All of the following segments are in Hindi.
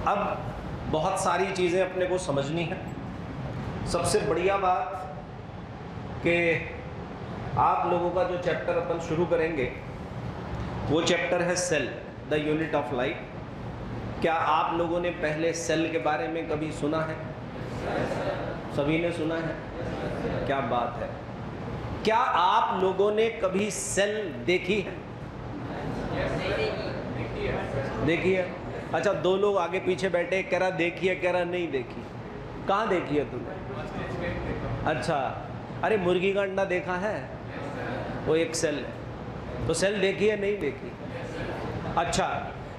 अब बहुत सारी चीज़ें अपने को समझनी है। सबसे बढ़िया बात कि आप लोगों का जो चैप्टर अपन शुरू करेंगे वो चैप्टर है cell, the unit of life. क्या आप लोगों ने पहले सेल के बारे में कभी सुना है? सभी ने सुना है? क्या बात है। क्या आप लोगों ने कभी सेल देखी है? देखी है? अच्छा, दो लोग आगे पीछे बैठे, कह रहा देखी है, कह रहा नहीं देखी। कहाँ देखी है तुमने? अच्छा, अरे मुर्गी का अंडा देखा है? वो एक सेल है। तो सेल देखी है नहीं देखी? अच्छा,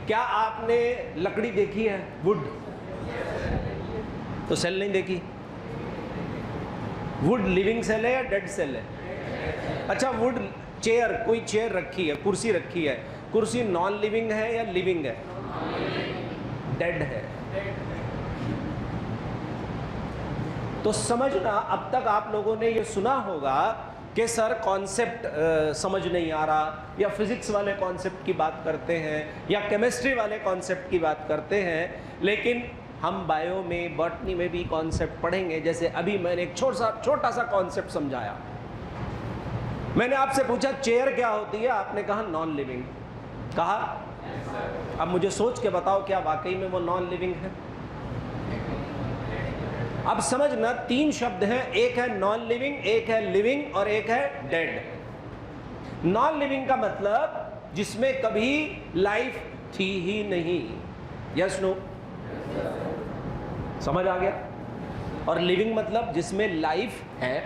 क्या आपने लकड़ी देखी है? वुड? तो सेल नहीं देखी। वुड लिविंग सेल है या डेड सेल है? अच्छा, वुड चेयर, कोई चेयर रखी है, कुर्सी रखी है, कुर्सी नॉन लिविंग है या लिविंग है? डेड है। तो समझना, अब तक आप लोगों ने ये सुना होगा कि सर कॉन्सेप्ट समझ नहीं आ रहा, या फिजिक्स वाले कॉन्सेप्ट की बात करते हैं, या केमिस्ट्री वाले कॉन्सेप्ट की बात करते हैं, लेकिन हम बायो में, बॉटनी में भी कॉन्सेप्ट पढ़ेंगे। जैसे अभी मैंने एक छोटा सा कॉन्सेप्ट समझाया। मैंने आपसे पूछा चेयर क्या होती है, आपने कहा नॉन लिविंग। कहा अब मुझे सोच के बताओ क्या वाकई में वो नॉन लिविंग है? अब समझना, तीन शब्द हैं, एक है नॉन लिविंग, एक है लिविंग और एक है डेड। नॉन लिविंग का मतलब जिसमें कभी लाइफ थी ही नहीं। Yes no? समझ आ गया? और लिविंग मतलब जिसमें लाइफ है,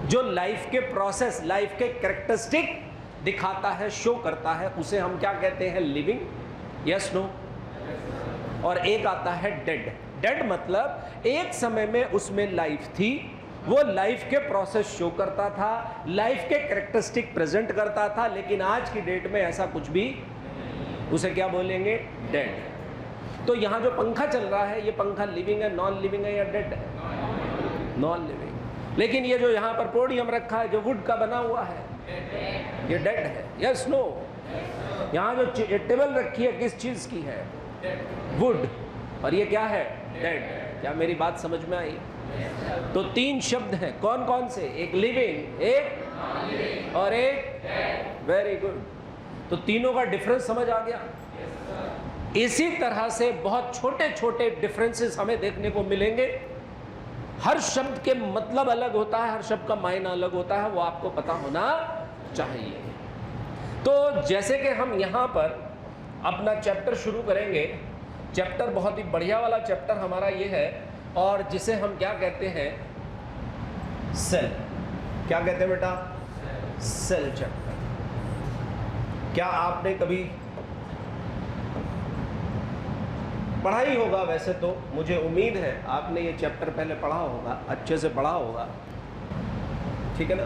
जो लाइफ के प्रोसेस, लाइफ के कैरेक्टरिस्टिक दिखाता है, शो करता है, उसे हम क्या कहते हैं? लिविंग। Yes no? और एक आता है डेड। डेड मतलब एक समय में उसमें लाइफ थी, वो लाइफ के प्रोसेस शो करता था, लाइफ के कैरेक्टरिस्टिक प्रेजेंट करता था, लेकिन आज की डेट में ऐसा कुछ भी, उसे क्या बोलेंगे? डेड। तो यहां जो पंखा चल रहा है, ये पंखा लिविंग है, नॉन लिविंग है या डेड है? Non living. लेकिन ये जो यहां पर पोडियम रखा है, जो वुड का बना हुआ है, ये डेड है। Yes no? यहां जो टेबल रखी है, किस चीज की है? वुड। और ये क्या है? डेड। क्या मेरी बात समझ में आई? तो तीन शब्द हैं, कौन कौन से? एक लिविंग, एक और एक। Very good. तो तीनों का डिफरेंस समझ आ गया। इसी तरह से बहुत छोटे छोटे डिफरेंसेस हमें देखने को मिलेंगे। हर शब्द के मतलब अलग होता है, हर शब्द का मायना अलग होता है, वो आपको पता होना चाहिए। तो जैसे कि हम यहाँ पर अपना चैप्टर शुरू करेंगे, चैप्टर बहुत ही बढ़िया वाला चैप्टर हमारा ये है, और जिसे हम क्या कहते हैं? सेल। क्या कहते हैं बेटा? Cell chapter. क्या आपने कभी पढ़ा ही होगा? वैसे तो मुझे उम्मीद है आपने ये चैप्टर पहले पढ़ा होगा, अच्छे से पढ़ा होगा, ठीक है ना?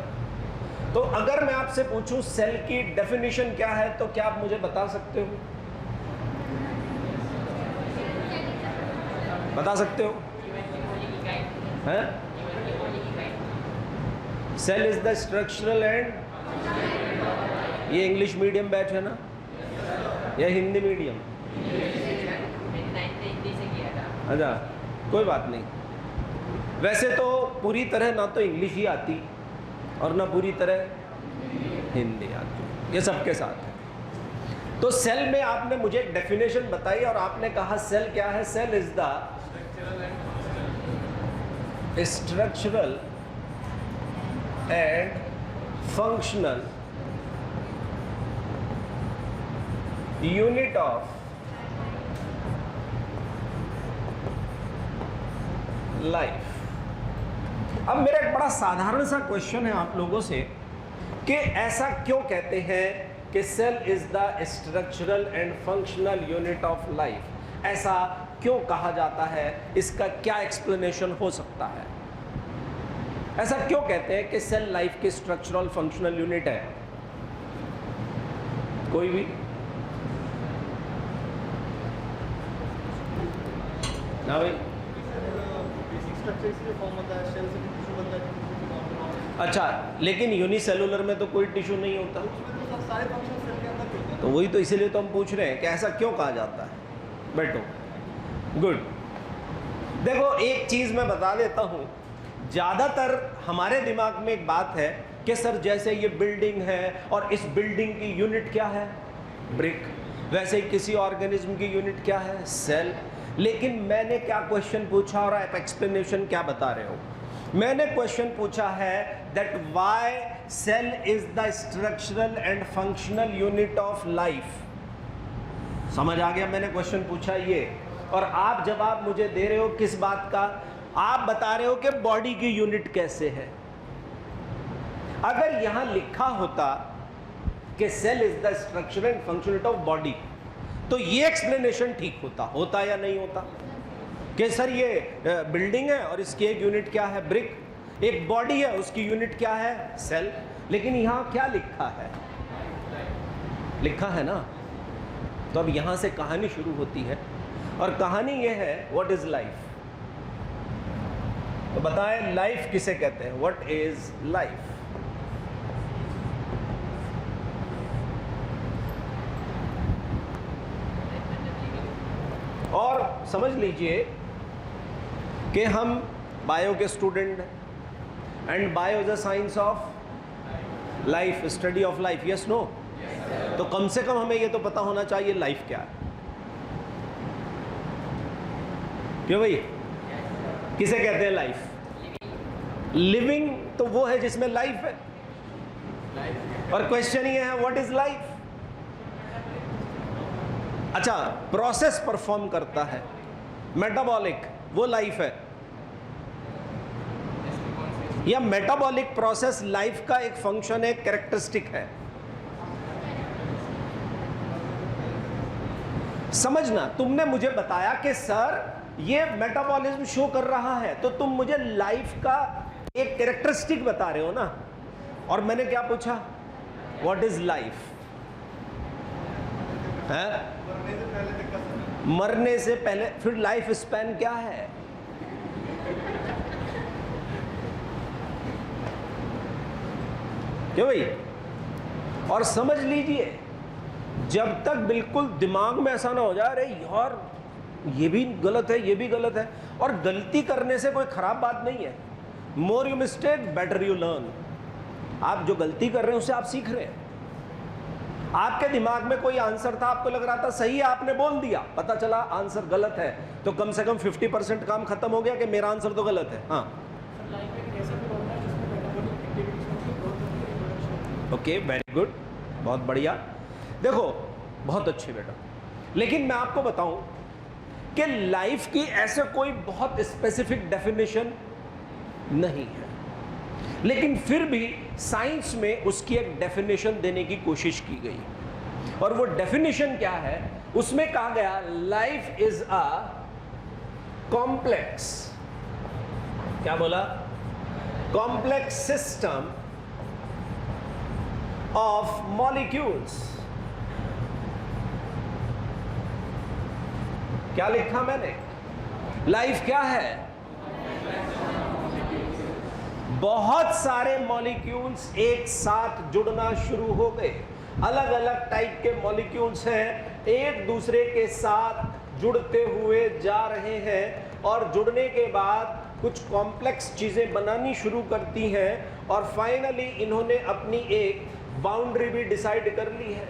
तो अगर मैं आपसे पूछूं सेल की डेफिनेशन क्या है, तो क्या आप मुझे बता सकते हो? बता सकते हो? हैं? Cell is the structural and, ये इंग्लिश मीडियम बैच है ना या हिंदी मीडियम? अच्छा, कोई बात नहीं। वैसे तो पूरी तरह ना तो इंग्लिश ही आती और ना पूरी तरह हिंदी आती, ये सबके साथ है। तो सेल में आपने मुझे एक डेफिनेशन बताई और आपने कहा सेल क्या है? Cell is the structural and functional unit of life. अब मेरा एक बड़ा साधारण सा क्वेश्चन है आप लोगों से कि ऐसा क्यों कहते हैं कि cell is the structural and functional unit of life? ऐसा क्यों कहा जाता है? इसका क्या एक्सप्लेनेशन हो सकता है? ऐसा क्यों कहते हैं कि सेल लाइफ की स्ट्रक्चरल फंक्शनल यूनिट है? कोई भी? ना भाई? अच्छा, लेकिन यूनिसेलुलर में तो कोई टिश्यू नहीं होता, तो वही तो इसीलिए तो हम पूछ रहे हैं कि ऐसा क्यों कहा जाता है। बैठो। गुड। देखो एक चीज मैं बता देता हूं, ज्यादातर हमारे दिमाग में एक बात है कि सर जैसे ये बिल्डिंग है और इस बिल्डिंग की यूनिट क्या है, ब्रिक, वैसे ही किसी ऑर्गेनिज्म की यूनिट क्या है, सेल। लेकिन मैंने क्या क्वेश्चन पूछा और आप एक्सप्लेनेशन क्या बता रहे हो? मैंने क्वेश्चन पूछा है that why cell is the structural and functional unit of life. समझ आ गया? मैंने क्वेश्चन पूछा ये, और आप जवाब मुझे दे रहे हो किस बात का? आप बता रहे हो कि बॉडी की यूनिट कैसे है। अगर यहां लिखा होता कि cell is the structure and function unit of body, तो ये एक्सप्लेनेशन ठीक होता या नहीं होता कि सर ये बिल्डिंग है और इसकी एक यूनिट क्या है, ब्रिक, एक बॉडी है उसकी यूनिट क्या है, सेल। लेकिन यहां क्या लिखा है? लिखा है ना। तो अब यहां से कहानी शुरू होती है, और कहानी ये है व्हाट इज लाइफ। तो बताएं लाइफ किसे कहते हैं? What is life? और समझ लीजिए कि हम बायो के स्टूडेंट हैं, and bio is a science of life, study of life, yes no? तो कम से कम हमें ये तो पता होना चाहिए लाइफ क्या है। क्यों भाई? किसे कहते हैं लाइफ? लिविंग तो वो है जिसमें लाइफ है, और क्वेश्चन ये है व्हाट इज लाइफ। अच्छा, प्रोसेस परफॉर्म करता है, मेटाबॉलिक, वो लाइफ है, या मेटाबॉलिक प्रोसेस लाइफ का एक फंक्शन है, कैरेक्टरिस्टिक है। समझना, तुमने मुझे बताया कि सर ये मेटाबॉलिज्म शो कर रहा है, तो तुम मुझे लाइफ का एक कैरेक्टरिस्टिक बता रहे हो ना। और मैंने क्या पूछा? व्हाट इज लाइफ है? मरने से पहले। फिर लाइफ स्पैन क्या है? क्यों भाई? और समझ लीजिए, जब तक बिल्कुल दिमाग में ऐसा ना हो जाए अरे यार ये भी गलत है, ये भी गलत है, और गलती करने से कोई खराब बात नहीं है। More you mistake better you learn. आप जो गलती कर रहे हैं उससे आप सीख रहे हैं। आपके दिमाग में कोई आंसर था, आपको लग रहा था सही है, आपने बोल दिया, पता चला आंसर गलत है, तो कम से कम 50% काम खत्म हो गया कि मेरा आंसर तो गलत है। हाँ, ओके, वेरी गुड, बहुत बढ़िया। देखो बहुत अच्छे बेटा, लेकिन मैं आपको बताऊं कि लाइफ की ऐसे कोई बहुत स्पेसिफिक डेफिनेशन नहीं है, लेकिन फिर भी साइंस में उसकी एक डेफिनेशन देने की कोशिश की गई। और वो डेफिनेशन क्या है? उसमें कहा गया लाइफ इज अ कॉम्प्लेक्स, क्या बोला? Complex system of molecules. क्या लिखा मैंने? लाइफ क्या है? बहुत सारे मॉलिक्यूल्स एक साथ जुड़ना शुरू हो गए। अलग अलग टाइप के मॉलिक्यूल्स हैं, एक दूसरे के साथ जुड़ते हुए जा रहे हैं, और जुड़ने के बाद कुछ कॉम्प्लेक्स चीजें बनानी शुरू करती हैं, और फाइनली इन्होंने अपनी एक बाउंड्री भी डिसाइड कर ली है।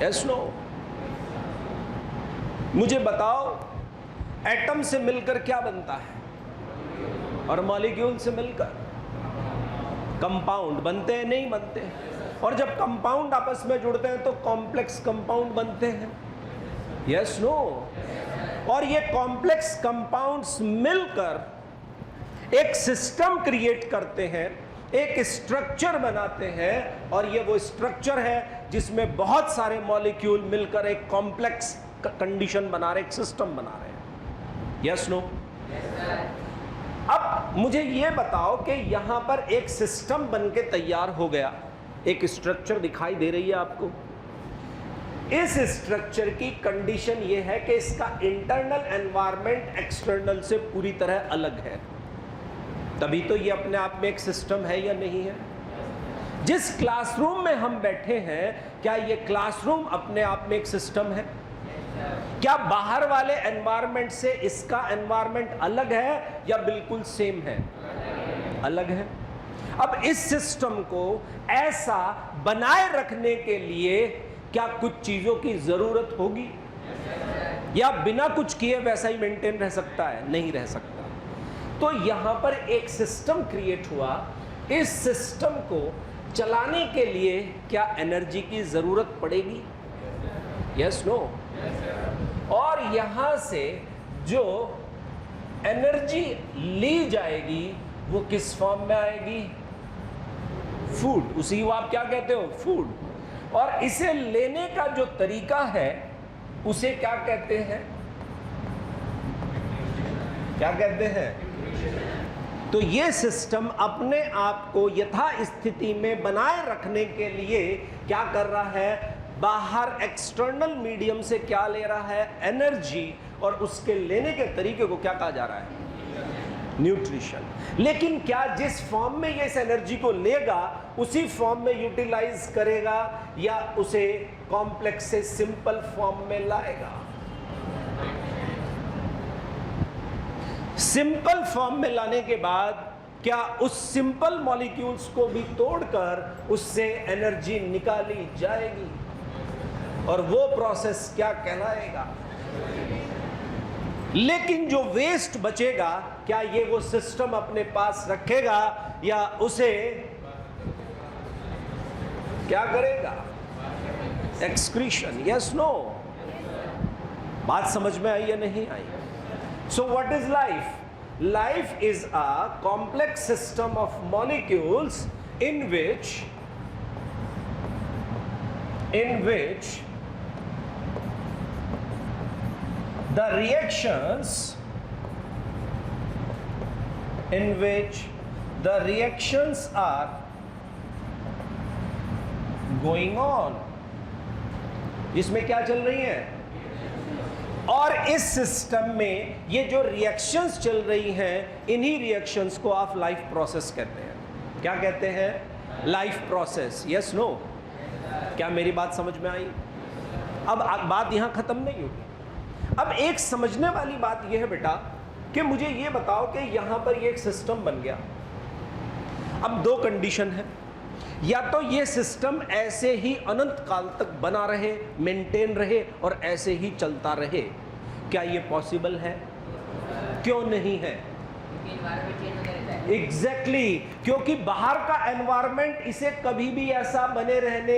Yes no? मुझे बताओ, एटम से मिलकर क्या बनता है, और मॉलिक्यूल से मिलकर कंपाउंड बनते हैं, नहीं बनते? और जब कंपाउंड आपस में जुड़ते हैं तो कॉम्प्लेक्स कंपाउंड बनते हैं, यस नो? और ये कॉम्प्लेक्स कंपाउंड्स मिलकर एक सिस्टम क्रिएट करते हैं, एक स्ट्रक्चर बनाते हैं, और ये वो स्ट्रक्चर है जिसमें बहुत सारे मॉलिक्यूल मिलकर एक कॉम्प्लेक्स कंडीशन बना रहे, एक सिस्टम बना रहे हैं, यस नो? अब मुझे ये बताओ कि यहां पर एक सिस्टम बनके तैयार हो गया, एक स्ट्रक्चर दिखाई दे रही है आपको। इस स्ट्रक्चर की कंडीशन ये है कि इसका इंटरनल एनवायरनमेंट एक्सटर्नल से पूरी तरह अलग है, तभी तो ये अपने आप में एक सिस्टम है या नहीं है? जिस क्लासरूम में हम बैठे हैं, क्या ये क्लासरूम अपने आप में एक सिस्टम है? क्या बाहर वाले एनवायरनमेंट से इसका एनवायरनमेंट अलग है या बिल्कुल सेम है? अलग है। अब इस सिस्टम को ऐसा बनाए रखने के लिए क्या कुछ चीजों की जरूरत होगी, या बिना कुछ किए वैसा ही मेंटेन रह सकता है? नहीं रह सकता। तो यहां पर एक सिस्टम क्रिएट हुआ। इस सिस्टम को चलाने के लिए क्या एनर्जी की जरूरत पड़ेगी? Yes, no? और यहां से जो एनर्जी ली जाएगी वो किस फॉर्म में आएगी? फूड। उसी को आप क्या कहते हो? फूड। और इसे लेने का जो तरीका है उसे क्या कहते हैं? क्या कहते हैं? तो ये सिस्टम अपने आप को यथा स्थिति में बनाए रखने के लिए क्या कर रहा है? बाहर एक्सटर्नल मीडियम से क्या ले रहा है? एनर्जी। और उसके लेने के तरीके को क्या कहा जा रहा है? न्यूट्रिशन। लेकिन क्या जिस फॉर्म में ये इस एनर्जी को लेगा उसी फॉर्म में यूटिलाइज करेगा, या उसे कॉम्प्लेक्स से सिंपल फॉर्म में लाएगा? सिंपल फॉर्म में लाने के बाद क्या उस सिंपल मॉलिक्यूल्स को भी तोड़कर उससे एनर्जी निकाली जाएगी? और वो प्रोसेस क्या कहलाएगा? लेकिन जो वेस्ट बचेगा क्या ये वो सिस्टम अपने पास रखेगा, या उसे क्या करेगा? एक्सक्रीशन। Yes, no? बात समझ में आई या नहीं आई? So what is life? Life is a complex system of molecules in which the reactions are going on, जिसमें क्या चल रही है? और इस सिस्टम में ये जो रिएक्शंस चल रही हैं, इन्हीं रिएक्शंस को आप लाइफ प्रोसेस कहते हैं। क्या कहते हैं? Life process. Yes, no? क्या मेरी बात समझ में आई? अब बात यहां खत्म नहीं होगी। अब एक समझने वाली बात यह है बेटा कि मुझे ये बताओ कि यहां पर ये एक सिस्टम बन गया। अब दो कंडीशन है, या तो ये सिस्टम ऐसे ही अनंत काल तक बना रहे, मेंटेन रहे और ऐसे ही चलता रहे। क्या ये पॉसिबल है? क्यों नहीं है? एग्जैक्टली, क्योंकि बाहर का एनवायरनमेंट इसे कभी भी ऐसा बने रहने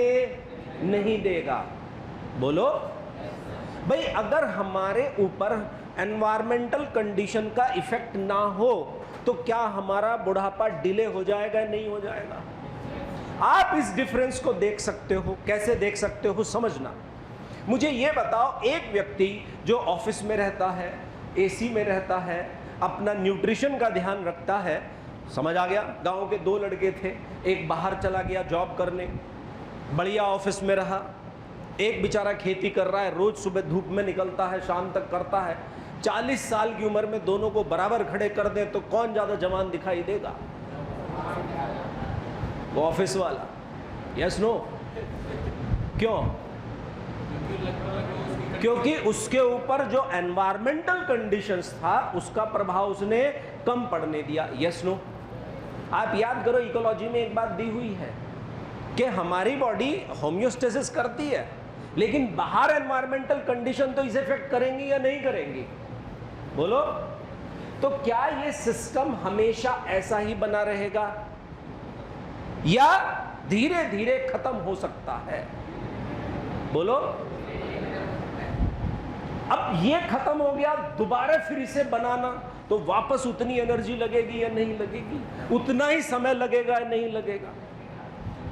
नहीं देगा। बोलो भाई, अगर हमारे ऊपर एनवायरमेंटल कंडीशन का इफेक्ट ना हो तो क्या हमारा बुढ़ापा डिले हो जाएगा? नहीं हो जाएगा। आप इस डिफरेंस को देख सकते हो। कैसे देख सकते हो? समझना। मुझे यह बताओ, एक व्यक्ति जो ऑफिस में रहता है, एसी में रहता है, अपना न्यूट्रिशन का ध्यान रखता है, समझ आ गया? गांव के दो लड़के थे, एक बाहर चला गया जॉब करने, बढ़िया ऑफिस में रहा, एक बेचारा खेती कर रहा है, रोज सुबह धूप में निकलता है, शाम तक करता है। 40 साल की उम्र में दोनों को बराबर खड़े कर दें तो कौन ज्यादा जवान दिखाई देगा? वो ऑफिस वाला। Yes, no? क्यों? क्योंकि उसके ऊपर जो एनवायरमेंटल कंडीशंस था उसका प्रभाव उसने कम पड़ने दिया। Yes, no? आप याद करो, इकोलॉजी में एक बात दी हुई है कि हमारी बॉडी होम्योस्टेसिस करती है, लेकिन बाहर एनवायरमेंटल कंडीशन तो इसे इफेक्ट करेंगी या नहीं करेंगी? बोलो। तो क्या ये सिस्टम हमेशा ऐसा ही बना रहेगा या धीरे धीरे खत्म हो सकता है? बोलो। अब ये खत्म हो गया, दोबारा फिर इसे बनाना तो वापस उतनी एनर्जी लगेगी या नहीं लगेगी? उतना ही समय लगेगा या नहीं लगेगा?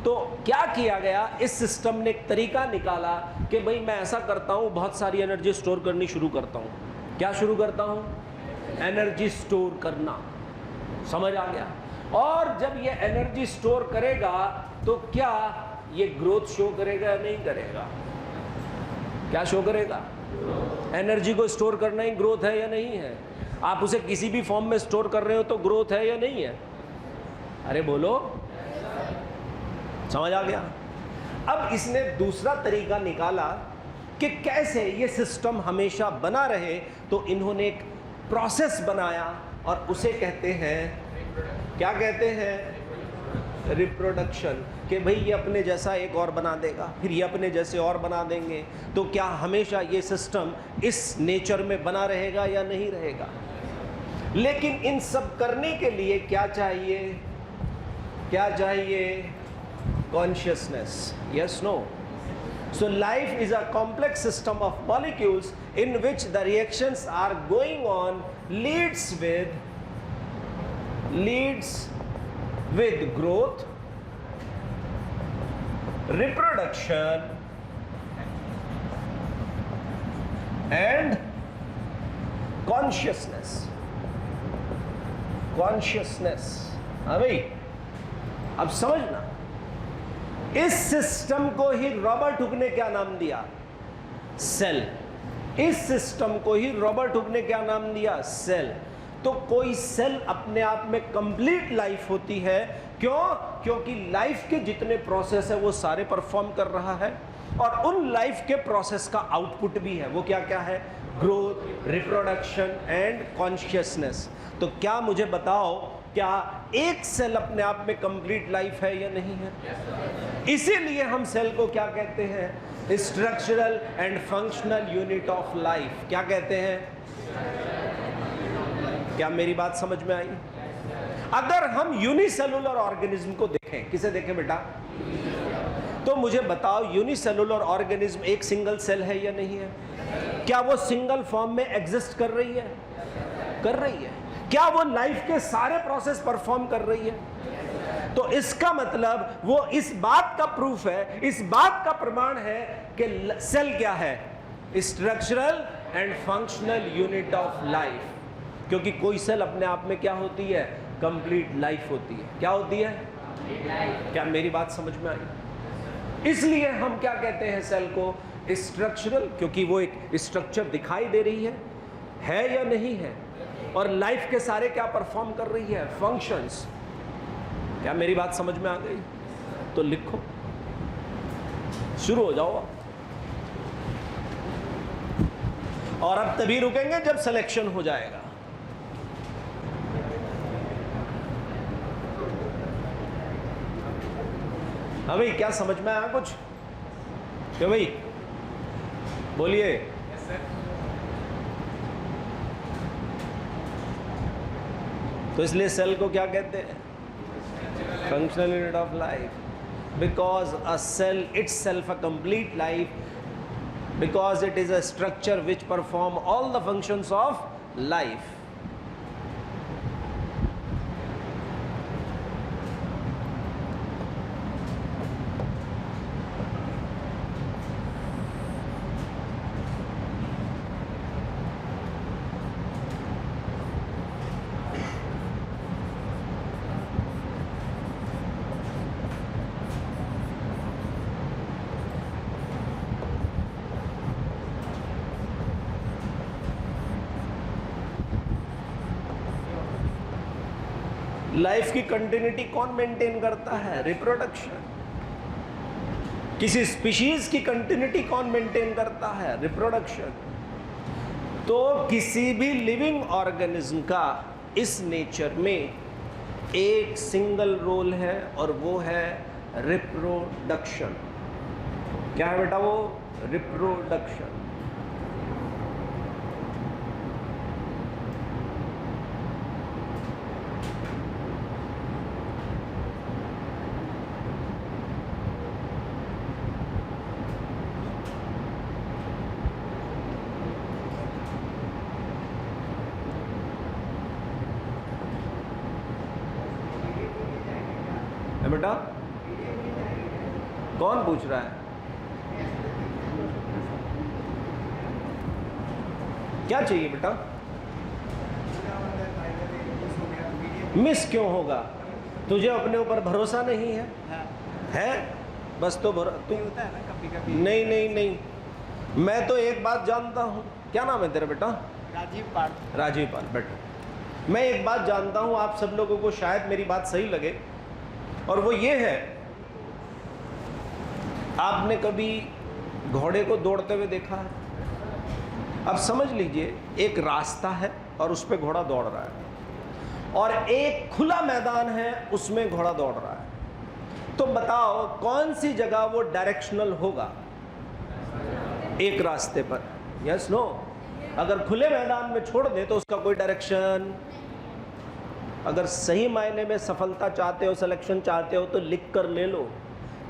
तो क्या किया गया, इस सिस्टम ने एक तरीका निकाला कि भाई मैं ऐसा करता हूं, बहुत सारी एनर्जी स्टोर करनी शुरू करता हूं। क्या शुरू करता हूं? एनर्जी स्टोर करना। समझ आ गया? और जब ये एनर्जी स्टोर करेगा तो क्या ये ग्रोथ शो करेगा या नहीं करेगा? क्या शो करेगा? एनर्जी को स्टोर करना ही ग्रोथ है या नहीं है? आप उसे किसी भी फॉर्म में स्टोर कर रहे हो तो ग्रोथ है या नहीं है? अरे बोलो। समझ आ गया? अब इसने दूसरा तरीका निकाला कि कैसे ये सिस्टम हमेशा बना रहे, तो इन्होंने एक प्रोसेस बनाया और उसे कहते हैं, क्या कहते हैं, रिप्रोडक्शन। कि भाई ये अपने जैसा एक और बना देगा, फिर ये अपने जैसे और बना देंगे, तो क्या हमेशा ये सिस्टम इस नेचर में बना रहेगा या नहीं रहेगा। लेकिन इन सब करने के लिए क्या चाहिए, क्या चाहिए, consciousness, yes no. So life is a complex system of molecules in which the reactions are going on, leads with growth, reproduction and consciousness. हाँ भाई, अब समझना, इस सिस्टम को ही रॉबर्ट हुक ने क्या नाम दिया, सेल। इस सिस्टम को ही रॉबर्ट हुक ने क्या नाम दिया, सेल। तो कोई सेल अपने आप में कंप्लीट लाइफ होती है, क्यों, क्योंकि लाइफ के जितने प्रोसेस है वो सारे परफॉर्म कर रहा है, और उन लाइफ के प्रोसेस का आउटपुट भी है, वो क्या क्या है, ग्रोथ, रिप्रोडक्शन एंड कॉन्शियसनेस। तो क्या मुझे बताओ, क्या एक सेल अपने आप में कंप्लीट लाइफ है या नहीं है? इसीलिए हम सेल को क्या कहते हैं, structural and functional unit of life. क्या कहते हैं? क्या मेरी बात समझ में आई? अगर हम यूनिसेलुलर ऑर्गेनिज्म को देखें, किसे देखें बेटा, तो मुझे बताओ, यूनिसेलुलर ऑर्गेनिज्म एक सिंगल सेल है या नहीं है? क्या वो सिंगल फॉर्म में एग्जिस्ट कर रही है? कर रही है। क्या वो लाइफ के सारे प्रोसेस परफॉर्म कर रही है? तो इसका मतलब वो इस बात का प्रूफ है, इस बात का प्रमाण है कि सेल क्या है, structural and functional unit of life. क्योंकि कोई सेल अपने आप में क्या होती है, कंप्लीट लाइफ होती है। क्या होती है? क्या मेरी बात समझ में आई? इसलिए हम क्या कहते हैं सेल को, स्ट्रक्चरल, क्योंकि वो एक स्ट्रक्चर दिखाई दे रही है या नहीं है, और लाइफ के सारे क्या परफॉर्म कर रही है, फंक्शंस। क्या मेरी बात समझ में आ गई? तो लिखो, शुरू हो जाओ। और अब तभी रुकेंगे जब सिलेक्शन हो जाएगा। हाँ भाई, क्या समझ में आया कुछ? क्यों भाई, बोलिए। तो इसलिए सेल को क्या कहते हैं, functional unit of life, because a cell itself a complete life, because it is a structure which perform all the functions of life. Life की कंटिन्यूटी कौन मेंटेन करता है, रिप्रोडक्शन। किसी स्पीशीज की कंटिन्यूटी कौन मेंटेन करता है, रिप्रोडक्शन। तो किसी भी लिविंग ऑर्गेनिज्म का इस नेचर में एक सिंगल रोल है, और वो है रिप्रोडक्शन। क्या है बेटा वो, रिप्रोडक्शन। बेटा कौन पूछ रहा है, क्या चाहिए बेटा? मिस क्यों होगा? तुझे अपने ऊपर भरोसा नहीं है? है बस, तो तू होता है ना कभी-कभी। नहीं नहीं नहीं, मैं तो एक बात जानता हूँ। क्या नाम है तेरा बेटा? राजीव पाल। राजीव पाल बेटा, मैं एक बात जानता हूँ, आप सब लोगों को शायद मेरी बात सही लगे, और वो ये है, आपने कभी घोड़े को दौड़ते हुए देखा है? अब समझ लीजिए एक रास्ता है और उस पर घोड़ा दौड़ रहा है, और एक खुला मैदान है उसमें घोड़ा दौड़ रहा है। तो बताओ कौन सी जगह वो डायरेक्शनल होगा? एक रास्ते पर, यस नो? अगर खुले मैदान में छोड़ दे तो उसका कोई डायरेक्शन। अगर सही मायने में सफलता चाहते हो, सिलेक्शन चाहते हो, तो लिख कर ले लो,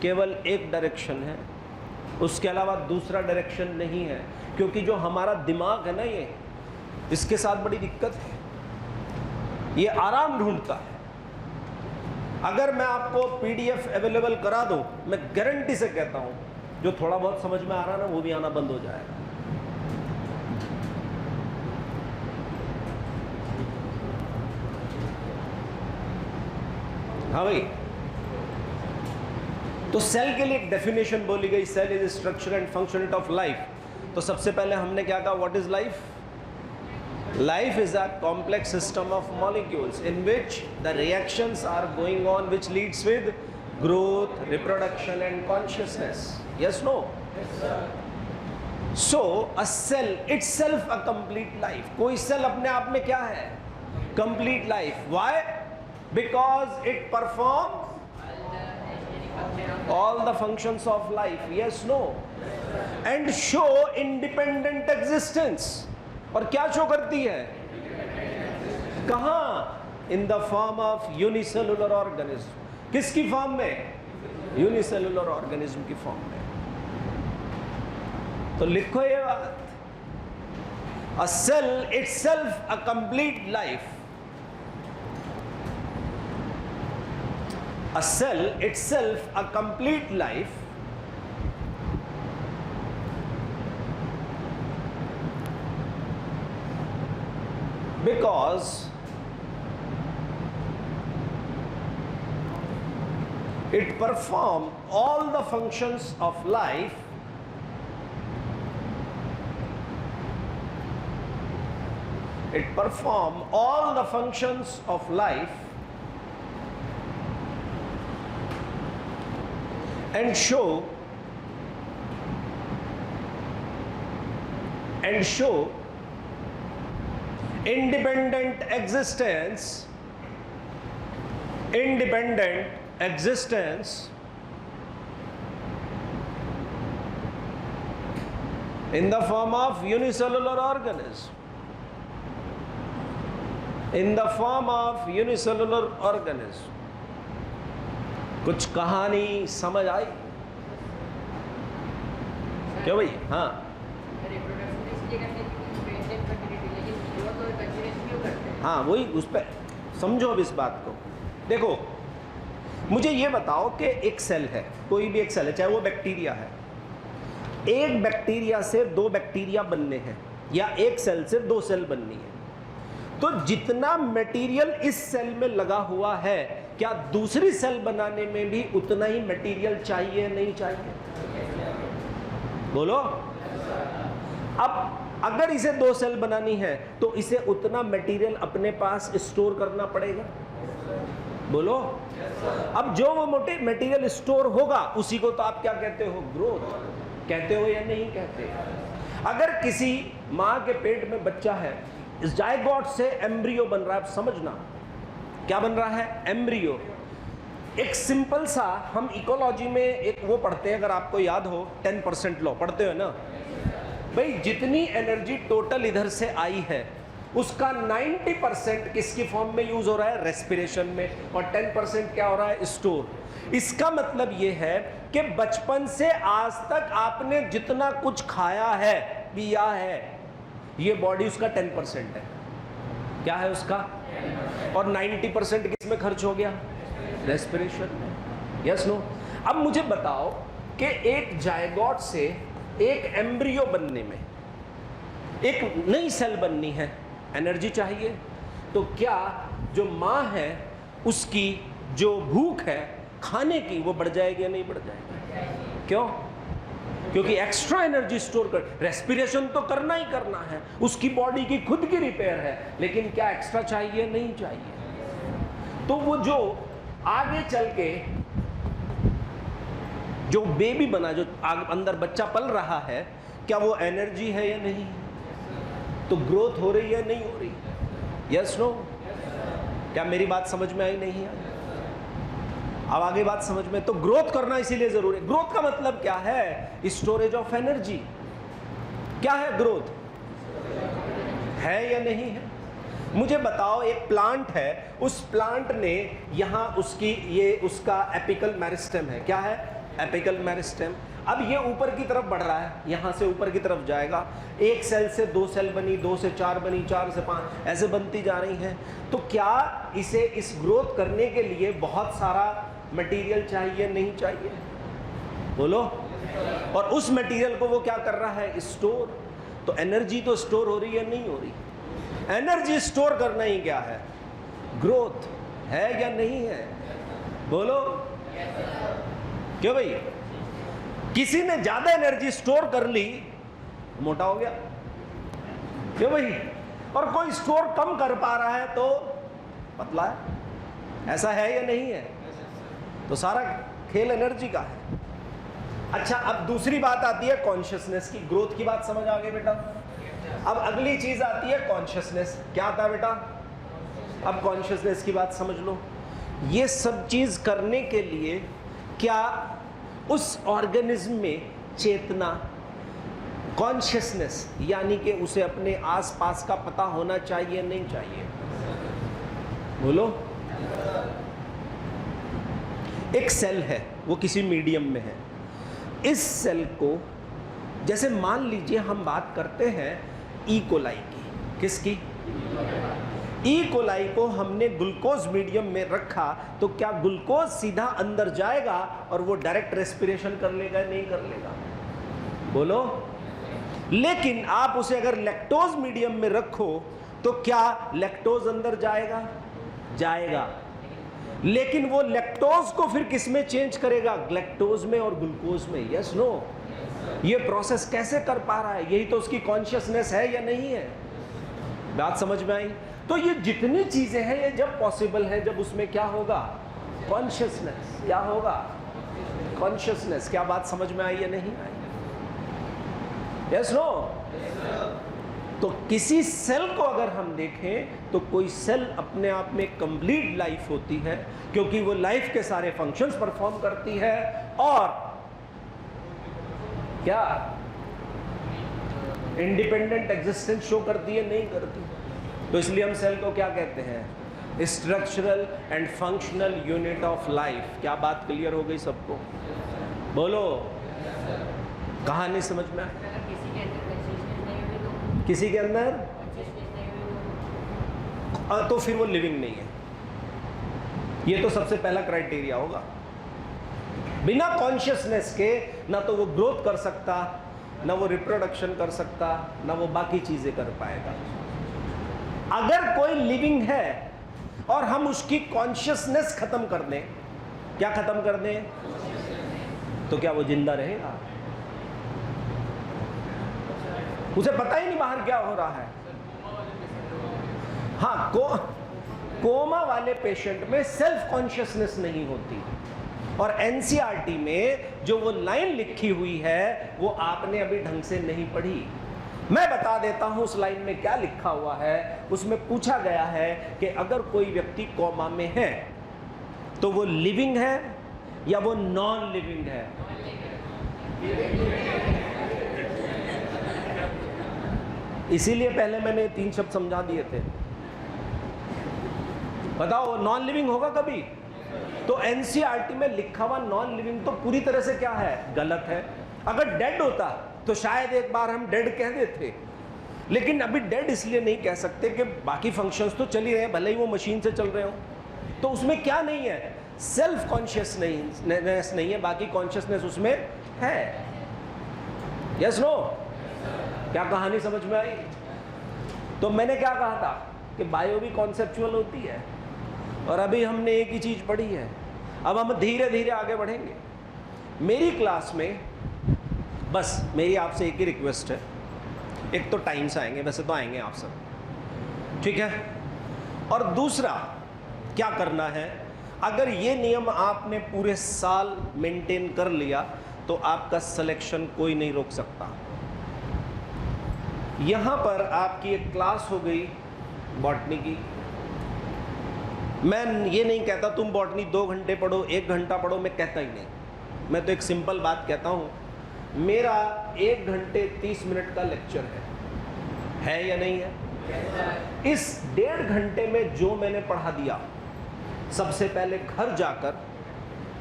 केवल एक डायरेक्शन है, उसके अलावा दूसरा डायरेक्शन नहीं है। क्योंकि जो हमारा दिमाग है ना, ये इसके साथ बड़ी दिक्कत है, ये आराम ढूंढता है। अगर मैं आपको पीडीएफ अवेलेबल करा दूं, मैं गारंटी से कहता हूं जो थोड़ा बहुत समझ में आ रहा है ना, वो भी आना बंद हो जाएगा। हाँ भाई, तो सेल के लिए एक डेफिनेशन बोली गई, cell is structure and function of life. तो सबसे पहले हमने क्या कहा? What is life? Life is a complex system of molecules in which the reactions are going on, which leads with growth, reproduction and consciousness. Yes, no? Yes, sir. So a cell itself a complete life. कोई सेल अपने आप में क्या है? Complete life. Why? Because it performs all the functions of life. Yes, no? And show independent existence. और क्या शो करती है? कहां? In the form of unicellular organism. किसकी फॉर्म में? यूनिसेलुलर ऑर्गेनिज्म की फॉर्म में। तो लिखो ये बात, a cell itself a complete life. A cell itself a complete life because it performs all the functions of life and show independent existence in the form of unicellular organism। कुछ कहानी समझ आई क्या भाई? हाँ, हाँ वही, उस पर समझो अब इस बात को। देखो, मुझे ये बताओ कि एक सेल है, कोई भी एक सेल है, चाहे वो बैक्टीरिया है, एक बैक्टीरिया से दो बैक्टीरिया बनने हैं या एक सेल से दो सेल बननी है, तो जितना मटेरियल इस सेल में लगा हुआ है, क्या दूसरी सेल बनाने में भी उतना ही मटेरियल चाहिए नहीं चाहिए? बोलो। अब अगर इसे दो सेल बनानी है तो इसे उतना मटेरियल अपने पास स्टोर करना पड़ेगा। बोलो। अब जो वो मटेरियल स्टोर होगा उसी को तो आप क्या कहते हो? ग्रोथ कहते हो या नहीं कहते? अगर किसी माँ के पेट में बच्चा है, इस जायगोट से एम्ब्रियो बन रहा है, समझना क्या बन रहा है? एम्ब्रियो। एक सिंपल सा, हम इकोलॉजी में एक वो पढ़ते हैं, अगर आपको याद हो 10% लॉ पढ़ते हो ना भाई, जितनी एनर्जी टोटल इधर से आई है उसका 90% किसकी फॉर्म में यूज हो रहा है? रेस्पिरेशन में, और 10% क्या हो रहा है? स्टोर। इसका मतलब ये है कि बचपन से आज तक आपने जितना कुछ खाया है, पिया है, ये बॉडी उसका 10% है। क्या है उसका? और 90% किस में खर्च हो गया? रेस्पिरेशन में। Yes no? अब मुझे बताओ कि एक जायगोट से एक एम्ब्रियो बनने में, एक नई सेल बननी है, एनर्जी चाहिए। तो क्या जो माँ है उसकी जो भूख है खाने की, वो बढ़ जाएगी या नहीं बढ़ जाएगी? क्यों? क्योंकि एक्स्ट्रा एनर्जी स्टोर कर, रेस्पिरेशन तो करना ही करना है, उसकी बॉडी की खुद की रिपेयर है, लेकिन क्या एक्स्ट्रा चाहिए? नहीं चाहिए। तो वो जो आगे चल के जो बेबी बना, जो अंदर बच्चा पल रहा है, क्या वो एनर्जी है या नहीं? तो ग्रोथ हो रही है नहीं हो रही? Yes no? क्या मेरी बात समझ में आई नहीं आई? अब आगे बात समझ में। तो ग्रोथ करना इसीलिए जरूरी है। ग्रोथ का मतलब क्या है? Storage of energy. क्या है ग्रोथ? है या नहीं है? मुझे बताओ, एक प्लांट है, उस प्लांट ने यहां उसका एपिकल मेरिस्टेम है। क्या है? Apical meristem. अब ये ऊपर की तरफ बढ़ रहा है, यहां से ऊपर की तरफ जाएगा। एक सेल से 2 सेल बनी, 2 से 4 बनी, 4 से 5, ऐसे बनती जा रही हैं। तो क्या इसे इस ग्रोथ करने के लिए बहुत सारा मटेरियल चाहिए नहीं चाहिए? बोलो। और उस मटेरियल को वो क्या कर रहा है? स्टोर। तो एनर्जी तो स्टोर हो रही है नहीं हो रही? एनर्जी स्टोर करना ही क्या है? ग्रोथ है या नहीं है? बोलो। क्यों भाई? किसी ने ज्यादा एनर्जी स्टोर कर ली, मोटा हो गया। क्यों भाई? और कोई स्टोर कम कर पा रहा है तो पतला है। ऐसा है या नहीं है? तो सारा खेल एनर्जी का है। अच्छा, अब दूसरी बात आती है कॉन्शियसनेस की। ग्रोथ की बात समझ आ गई बेटा? अब अगली चीज आती है कॉन्शियसनेस। क्या आता है बेटा? अब कॉन्शियसनेस की बात समझ लो। ये सब चीज करने के लिए क्या उस ऑर्गेनिज्म में चेतना, कॉन्शियसनेस, यानी कि उसे अपने आसपास का पता होना चाहिए नहीं चाहिए? बोलो। एक सेल है, वो किसी मीडियम में है। इस सेल को, जैसे मान लीजिए हम बात करते हैं ई कोलाई की। किसकी? ई कोलाई को हमने ग्लूकोज मीडियम में रखा, तो क्या ग्लूकोज सीधा अंदर जाएगा और वो डायरेक्ट रेस्पिरेशन कर लेगा नहीं कर लेगा? बोलो। लेकिन आप उसे अगर लैक्टोज मीडियम में रखो तो क्या लैक्टोज अंदर जाएगा? जाएगा। लेकिन वो लैक्टोज को फिर किस में चेंज करेगा? ग्लैक्टोज में और ग्लूकोज में। Yes no? ये प्रोसेस कैसे कर पा रहा है? यही तो उसकी कॉन्शियसनेस है या नहीं है? बात समझ में आई? तो ये जितनी चीजें हैं, ये जब पॉसिबल है जब उसमें क्या होगा? कॉन्शियसनेस। क्या होगा? कॉन्शियसनेस। क्या बात समझ में आई या नहीं आई? Yes no? तो किसी सेल को अगर हम देखें तो कोई सेल अपने आप में कंप्लीट लाइफ होती है, क्योंकि वो लाइफ के सारे फंक्शंस परफॉर्म करती है और क्या इंडिपेंडेंट एग्जिस्टेंस शो करती है नहीं करती? तो इसलिए हम सेल को क्या कहते हैं? Structural and functional unit of life. क्या बात क्लियर हो गई सबको? बोलो। कहानी समझ में आई? किसी के अंदर तो फिर वो लिविंग नहीं है। ये तो सबसे पहला क्राइटेरिया होगा। बिना कॉन्शियसनेस के ना तो वो ग्रोथ कर सकता, ना वो रिप्रोडक्शन कर सकता, ना वो बाकी चीजें कर पाएगा। अगर कोई लिविंग है और हम उसकी कॉन्शियसनेस खत्म कर दें, क्या खत्म कर दें, तो क्या वो जिंदा रहेगा? उसे पता ही नहीं बाहर क्या हो रहा है। हाँ, कोमा वाले पेशेंट में सेल्फ कॉन्शियसनेस नहीं होती। और एनसीईआरटी में जो वो लाइन लिखी हुई है वो आपने अभी ढंग से नहीं पढ़ी। मैं बता देता हूं उस लाइन में क्या लिखा हुआ है। उसमें पूछा गया है कि अगर कोई व्यक्ति कोमा में है तो वो लिविंग है या वो नॉन लिविंग है? इसीलिए पहले मैंने 3 शब्द समझा दिए थे। बताओ, नॉन लिविंग होगा कभी? तो एनसीईआरटी में लिखा हुआ नॉन लिविंग तो पूरी तरह से क्या है? गलत है। अगर डेड होता तो शायद एक बार हम डेड कह देते, लेकिन अभी डेड इसलिए नहीं कह सकते कि बाकी फंक्शंस तो चल ही रहे हैं, भले ही वो मशीन से चल रहे हो। तो उसमें क्या नहीं है? सेल्फ कॉन्शियसनेस नहीं है, बाकी कॉन्शियसनेस उसमें है। Yes no? क्या कहानी समझ में आई? तो मैंने क्या कहा था कि बायो भी कॉन्सेप्चुअल होती है, और अभी हमने एक ही चीज पढ़ी है। अब हम धीरे धीरे आगे बढ़ेंगे। मेरी क्लास में बस मेरी आपसे एक ही रिक्वेस्ट है, एक तो टाइम से आएंगे, वैसे तो आएंगे आप सब, ठीक है? और दूसरा क्या करना है, अगर ये नियम आपने पूरे साल मेंटेन कर लिया तो आपका सिलेक्शन कोई नहीं रोक सकता। यहां पर आपकी एक क्लास हो गई बॉटनी की। मैं ये नहीं कहता तुम बॉटनी 2 घंटे पढ़ो, 1 घंटा पढ़ो, मैं कहता ही नहीं। मैं तो एक सिंपल बात कहता हूं, मेरा 1 घंटे 30 मिनट का लेक्चर है या नहीं है? इस 1.5 घंटे में जो मैंने पढ़ा दिया, सबसे पहले घर जाकर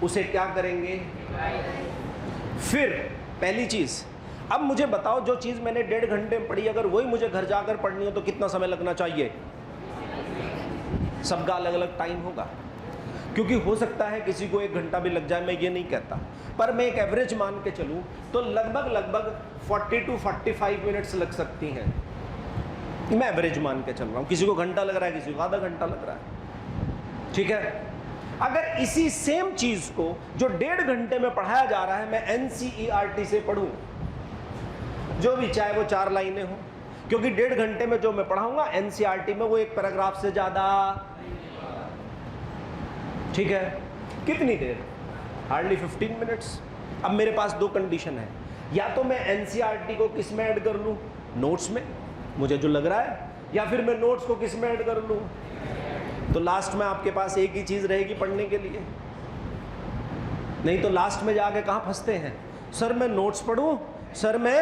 उसे क्या करेंगे? फिर पहली चीज, अब मुझे बताओ जो चीज मैंने 1.5 घंटे में पढ़ी, अगर वही मुझे घर जाकर पढ़नी हो तो कितना समय लगना चाहिए? सबका अलग अलग टाइम होगा, क्योंकि हो सकता है किसी को 1 घंटा भी लग जाए, मैं ये नहीं कहता, पर मैं एक एवरेज मान के चलूं तो लगभग 40 to 45 मिनट्स लग सकती हैं। मैं एवरेज मान के चल रहा हूं, किसी को घंटा लग रहा है, किसी को आधा घंटा लग रहा है, ठीक है। अगर इसी सेम चीज को जो 1.5 घंटे में पढ़ाया जा रहा है मैं NCERT से पढ़ूं, जो भी, चाहे वो 4 लाइनें हो, क्योंकि 1.5 घंटे में जो मैं पढ़ाऊंगा NCERT में वो 1 पैराग्राफ से ज्यादा, ठीक है। कितनी देर? Hardly 15 minutes. अब मेरे पास 2 कंडीशन है, या तो मैं NCERT को किस में ऐड कर लूं? नोट्स में, मुझे जो लग रहा है, या फिर मैं नोट्स को किस में ऐड कर लूं? तो लास्ट में आपके पास एक ही चीज रहेगी पढ़ने के लिए। नहीं तो लास्ट में जाके कहां फंसते हैं? सर मैं नोट्स पढ़ूं, सर मैं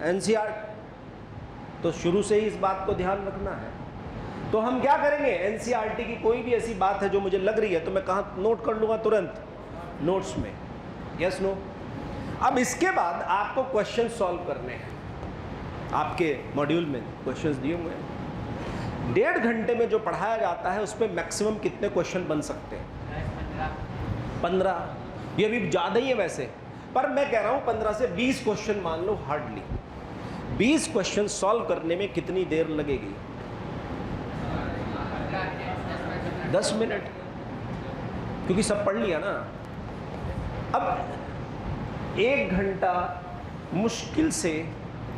NCERT। तो शुरू से ही इस बात को ध्यान रखना है। तो हम क्या करेंगे? NCERT की कोई भी ऐसी बात है जो मुझे लग रही है तो मैं कहां नोट कर लूंगा? तुरंत नोट्स में। Yes no? अब इसके बाद आपको क्वेश्चन सॉल्व करने हैं। आपके मॉड्यूल में क्वेश्चंस दिए हुए हैं। 1.5 घंटे में जो पढ़ाया जाता है उस पर मैक्सिमम कितने क्वेश्चन बन सकते हैं? 15। ये भी ज़्यादा ही है वैसे, पर मैं कह रहा हूँ 15 से 20 क्वेश्चन मान लो हार्डली। 20 क्वेश्चन सॉल्व करने में कितनी देर लगेगी? 10 मिनट, क्योंकि सब पढ़ लिया ना। अब 1 घंटा मुश्किल से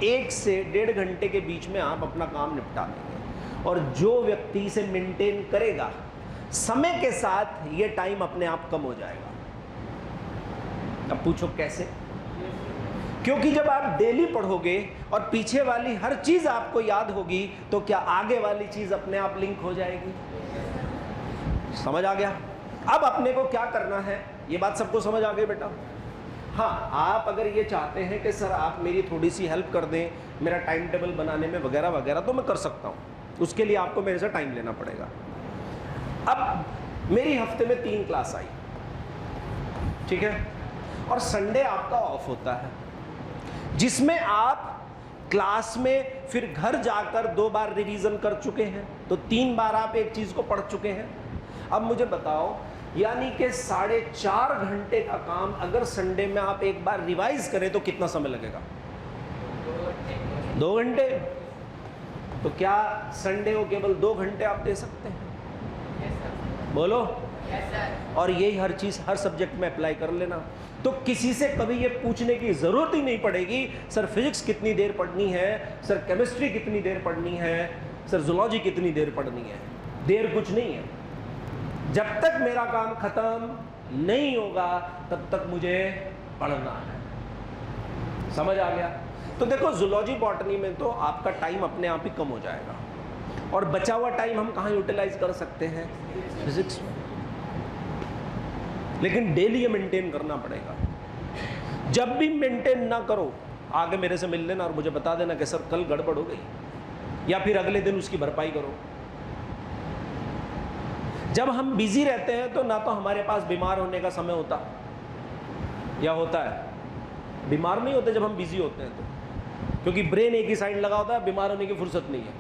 1 से 1.5 घंटे के बीच में आप अपना काम निपटा देंगे, और जो व्यक्ति इसे मेंटेन करेगा, समय के साथ ये टाइम अपने आप कम हो जाएगा। अब पूछो कैसे? क्योंकि जब आप डेली पढ़ोगे और पीछे वाली हर चीज आपको याद होगी तो क्या आगे वाली चीज अपने आप लिंक हो जाएगी? समझ आ गया? अब अपने को क्या करना है, ये बात सबको समझ आ गई बेटा? हाँ, आप अगर ये चाहते हैं कि सर आप मेरी थोड़ी सी हेल्प कर दें मेरा टाइम टेबल बनाने में वगैरह वगैरह, तो मैं कर सकता हूँ। उसके लिए आपको मेरे से टाइम लेना पड़ेगा। अब मेरी हफ्ते में 3 क्लास आई, ठीक है, और संडे आपका ऑफ होता है, जिसमें आप क्लास में फिर घर जाकर 2 बार रिवीजन कर चुके हैं, तो 3 बार आप एक चीज को पढ़ चुके हैं। अब मुझे बताओ, यानी कि 4.5 घंटे का काम अगर संडे में आप एक बार रिवाइज करें तो कितना समय लगेगा? 2 घंटे। तो क्या संडे को केवल 2 घंटे आप दे सकते हैं? yes, बोलो। yes, और यही हर चीज हर सब्जेक्ट में अप्लाई कर लेना, तो किसी से कभी ये पूछने की जरूरत ही नहीं पड़ेगी सर फिजिक्स कितनी देर पढ़नी है, सर केमिस्ट्री कितनी देर पढ़नी है, सर जूलॉजी कितनी देर पढ़नी है। देर कुछ नहीं है, जब तक मेरा काम खत्म नहीं होगा तब तक मुझे पढ़ना है। समझ आ गया? तो देखो, जूलॉजी बॉटनी में तो आपका टाइम अपने आप ही कम हो जाएगा, और बचा हुआ टाइम हम कहाँ यूटिलाइज कर सकते हैं? फिजिक्स में। लेकिन डेली ये मेंटेन करना पड़ेगा। जब भी मेंटेन ना करो, आगे मेरे से मिल लेना और मुझे बता देना कि सर कल गड़बड़ हो गई, या फिर अगले दिन उसकी भरपाई करो। जब हम बिजी रहते हैं तो ना तो हमारे पास बीमार होने का समय होता, या होता है? बीमार नहीं होते जब हम बिजी होते हैं तो, क्योंकि ब्रेन एक ही साइड लगा होता है, बीमार होने की फुर्सत नहीं है।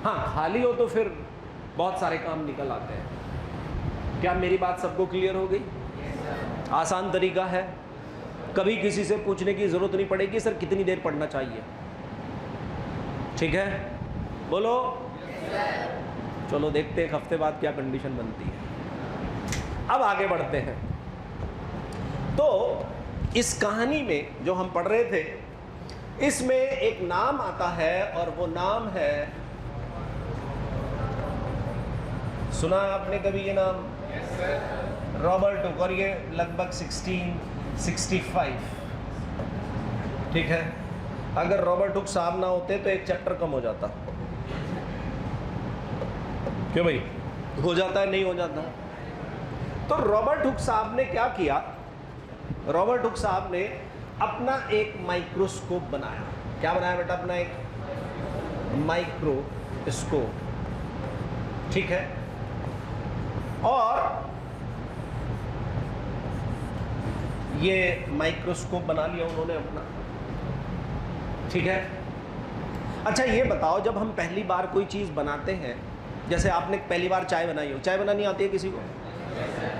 हाँ, खाली हो तो फिर बहुत सारे काम निकल आते हैं। क्या मेरी बात सबको क्लियर हो गई? आसान तरीका है, कभी किसी से पूछने की जरूरत नहीं पड़ेगी सर कितनी देर पढ़ना चाहिए। ठीक है, बोलो। चलो देखते हैं एक हफ्ते बाद क्या कंडीशन बनती है। अब आगे बढ़ते हैं। तो इस कहानी में जो हम पढ़ रहे थे, इसमें एक नाम आता है और वो नाम है, सुना आपने कभी ये नाम? yes, रॉबर्ट हुक, और ये लगभग 1665, ठीक है। अगर रॉबर्ट हुक साहब ना होते तो एक चैप्टर कम हो जाता। क्यों भाई, हो जाता है नहीं हो जाता? तो रॉबर्ट हुक साहब ने क्या किया, रॉबर्ट हुक साहब ने अपना एक माइक्रोस्कोप बनाया। क्या बनाया बेटा? अपना एक माइक्रोस्कोप, ठीक है। और ये माइक्रोस्कोप बना लिया उन्होंने अपना, ठीक है। अच्छा ये बताओ, जब हम पहली बार कोई चीज़ बनाते हैं, जैसे आपने पहली बार चाय बनाई हो, चाय बनानी आती है किसी को?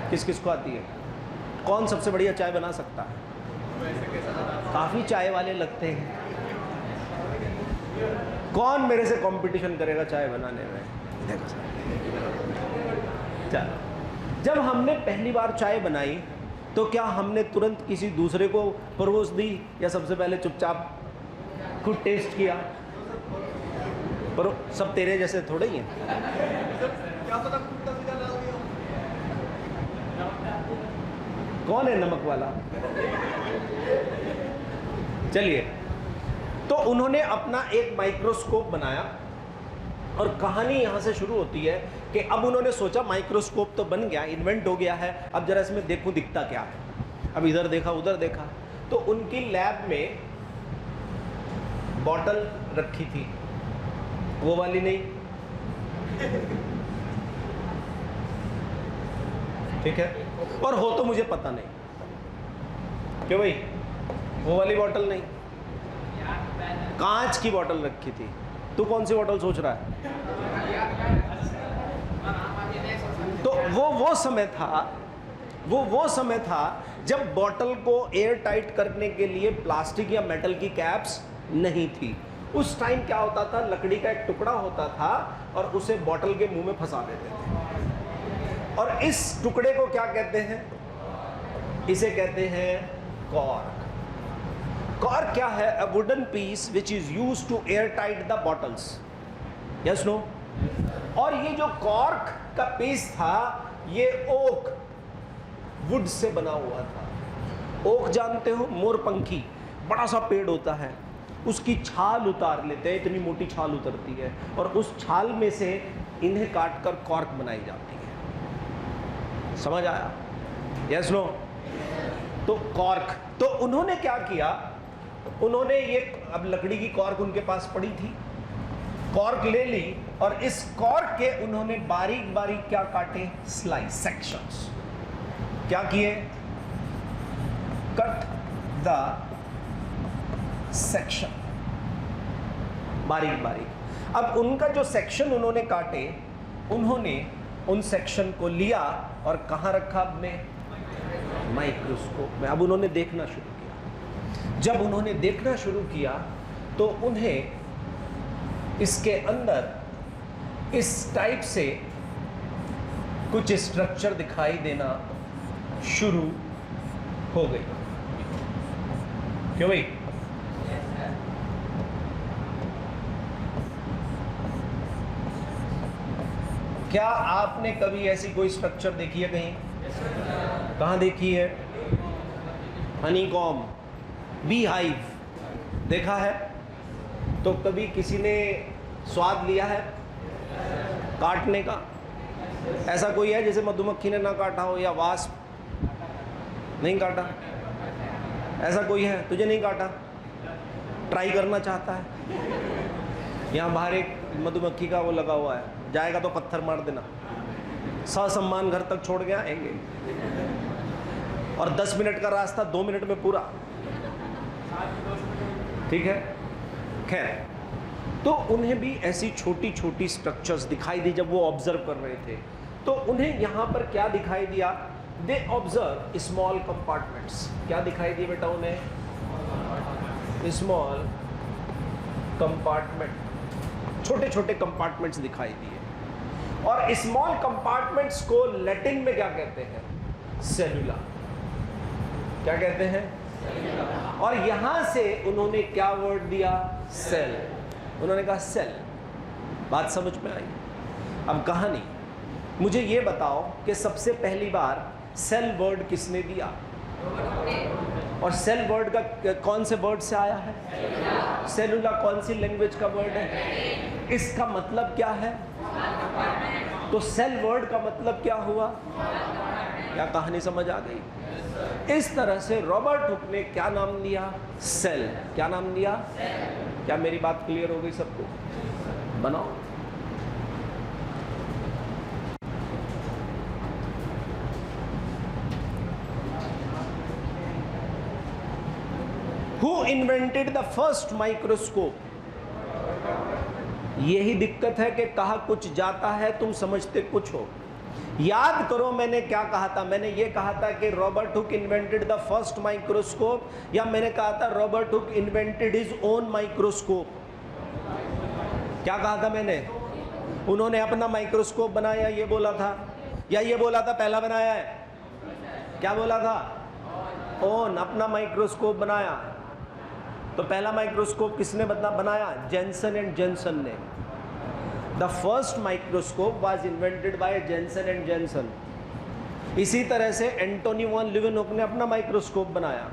किस किस को आती है? कौन सबसे बढ़िया चाय बना सकता है? काफ़ी चाय वाले लगते हैं। कौन मेरे से कंपटीशन करेगा चाय बनाने में? चलो, जब हमने पहली बार चाय बनाई तो क्या हमने तुरंत किसी दूसरे को परोस दी, या सबसे पहले चुपचाप खुद टेस्ट किया? पर सब तेरे जैसे थोड़े ही हैं। कौन है नमक वाला? चलिए, तो उन्होंने अपना एक माइक्रोस्कोप बनाया, और कहानी यहां से शुरू होती है कि अब उन्होंने सोचा माइक्रोस्कोप तो बन गया, इन्वेंट हो गया है, अब जरा इसमें देखूं दिखता क्या है। अब इधर देखा उधर देखा, तो उनकी लैब में बॉटल रखी थी, वो वाली नहीं, ठीक है, और हो तो मुझे पता नहीं। क्यों भाई, वो वाली बॉटल नहीं, कांच की बॉटल रखी थी। तू कौन सी बॉटल सोच रहा है? तो वो समय था, वो समय था जब बॉटल को एयर टाइट करने के लिए प्लास्टिक या मेटल की कैप्स नहीं थी। उस टाइम क्या होता था, लकड़ी का एक टुकड़ा होता था और उसे बॉटल के मुंह में फंसा देते थे। और इस टुकड़े को क्या कहते हैं? इसे कहते हैं कॉर्क। कॉर्क क्या है? A wooden piece which is used to air tight the bottles. Yes no? और ये जो कॉर्क का पीस था, ये ओक वुड से बना हुआ था। ओक जानते हो? मोरपंखी, बड़ा सा पेड़ होता है, उसकी छाल उतार लेते हैं, इतनी मोटी छाल उतरती है, और उस छाल में से इन्हें काटकर कॉर्क बनाई जाती है। समझ आया? Yes no? तो कॉर्क, तो उन्होंने क्या किया, उन्होंने ये, अब लकड़ी की कॉर्क उनके पास पड़ी थी, कॉर्क ले ली, और इस कॉर्क के उन्होंने बारीक बारीक क्या काटे? Slice, sections. क्या किए? कट द सेक्शन, बारीक बारीक। अब उनका जो सेक्शन उन्होंने काटे, उन्होंने उन सेक्शन को लिया और कहाँ रखा? अपने माइक्रोस्कोप में। अब उन्होंने देखना शुरू किया। जब उन्होंने देखना शुरू किया तो उन्हें इसके अंदर इस टाइप से कुछ स्ट्रक्चर दिखाई देना शुरू हो गई। क्यों भाई? क्या आपने कभी ऐसी कोई स्ट्रक्चर देखी है कहीं? कहाँ देखी है? हनीकॉम, बी हाइव देखा है? तो कभी किसी ने स्वाद लिया है काटने का? ऐसा कोई है जैसे मधुमक्खी ने ना काटा हो, या वास्प नहीं काटा? ऐसा कोई है? तुझे नहीं काटा? ट्राई करना चाहता है? यहाँ बाहर एक मधुमक्खी का वो लगा हुआ है, जाएगा तो पत्थर मार देना। ससम्मान घर तक छोड़ के आएंगे, और 10 मिनट का रास्ता 2 मिनट में पूरा। ठीक है, खैर, तो उन्हें भी ऐसी छोटी छोटी स्ट्रक्चर्स दिखाई दी जब वो ऑब्जर्व कर रहे थे। तो उन्हें यहाँ पर क्या दिखाई दिया? They observe small compartments. क्या दिखाई दिए बेटा उन्हें? स्मॉल कंपार्टमेंट, छोटे छोटे कंपार्टमेंट्स दिखाई दिए। और स्मॉल कंपार्टमेंट्स को लैटिन में क्या कहते हैं? सेलुला। क्या कहते हैं? और यहां से उन्होंने क्या वर्ड दिया? सेल। उन्होंने कहा सेल। बात समझ में आई? अब कहानी, मुझे ये बताओ कि सबसे पहली बार सेल वर्ड किसने दिया? और सेल वर्ड का कौन से वर्ड से आया है? सेलुला कौन सी लैंग्वेज का वर्ड है? इसका मतलब क्या है? तो सेल वर्ड का मतलब क्या हुआ? क्या कहानी समझ आ गई? इस तरह से रॉबर्ट हुक ने क्या नाम दिया? सेल। क्या नाम दिया? क्या मेरी बात क्लियर हो गई सबको? बनाओ। Who invented the first microscope? यही दिक्कत है कि कहा कुछ जाता है, तुम समझते कुछ हो। याद करो मैंने क्या कहा था। मैंने ये कहा था कि Robert Hooke invented the first microscope, या मैंने कहा था Robert Hooke invented his own microscope? क्या कहा था मैंने? उन्होंने अपना माइक्रोस्कोप बनाया, ये बोला था, या ये बोला था पहला बनाया है? क्या बोला था? ओन, अपना माइक्रोस्कोप बनाया। तो पहला माइक्रोस्कोप किसने बनाया? जेंसन एंड जेंसन ने। The first microscope was invented by Janssen and Janssen. इसी तरह से एंटोनी वॉन लीeuwenhoek ने अपना माइक्रोस्कोप बनाया।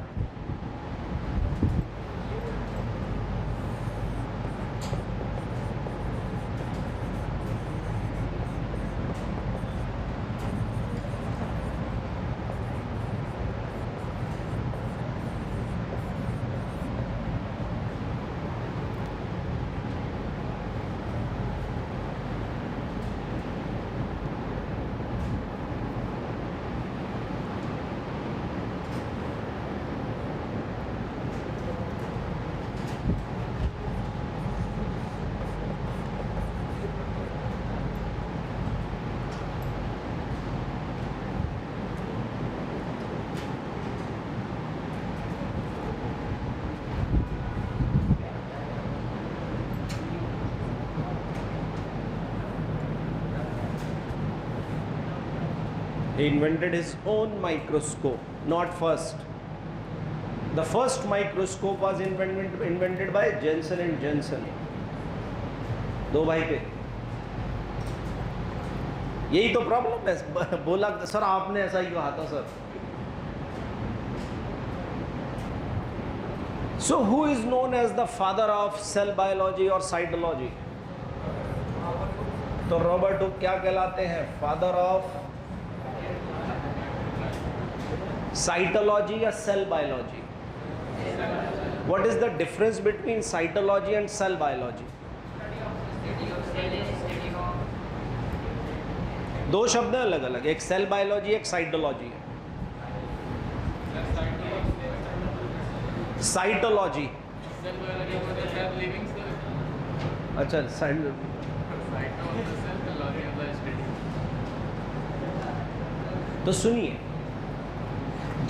He invented his own microscope, not first. The first microscope was invented by Jensen and Jensen. दो भाई थे। यही तो प्रॉब्लम है। बोला सर आपने ऐसा ही कहा था sir. So who is known as the father of cell biology or cytology? तो रॉबर्ट हुक क्या कहलाते हैं? फादर ऑफ साइटोलॉजी या cell biology? What is the difference between cytology and cell biology? दो शब्द हैं अलग अलग, एक सेल बायोलॉजी एक साइटोलॉजी है। साइटोलॉजी अच्छा तो सुनिए,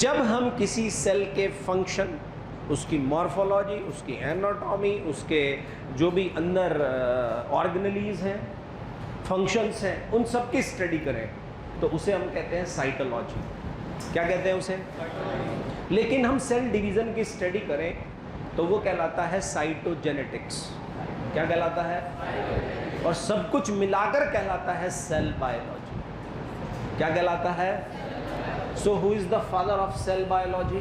जब हम किसी सेल के फंक्शन, उसकी मॉर्फोलॉजी, उसकी एनाटॉमी, उसके जो भी अंदर ऑर्गेनेलीज हैं, फंक्शंस हैं, उन सब की स्टडी करें तो उसे हम कहते हैं साइटोलॉजी। क्या कहते हैं उसे? लेकिन हम सेल डिवीज़न की स्टडी करें तो वो कहलाता है साइटोजेनेटिक्स। क्या कहलाता है? और सब कुछ मिलाकर कहलाता है सेल बायोलॉजी। क्या कहलाता है? So who is the father of cell biology?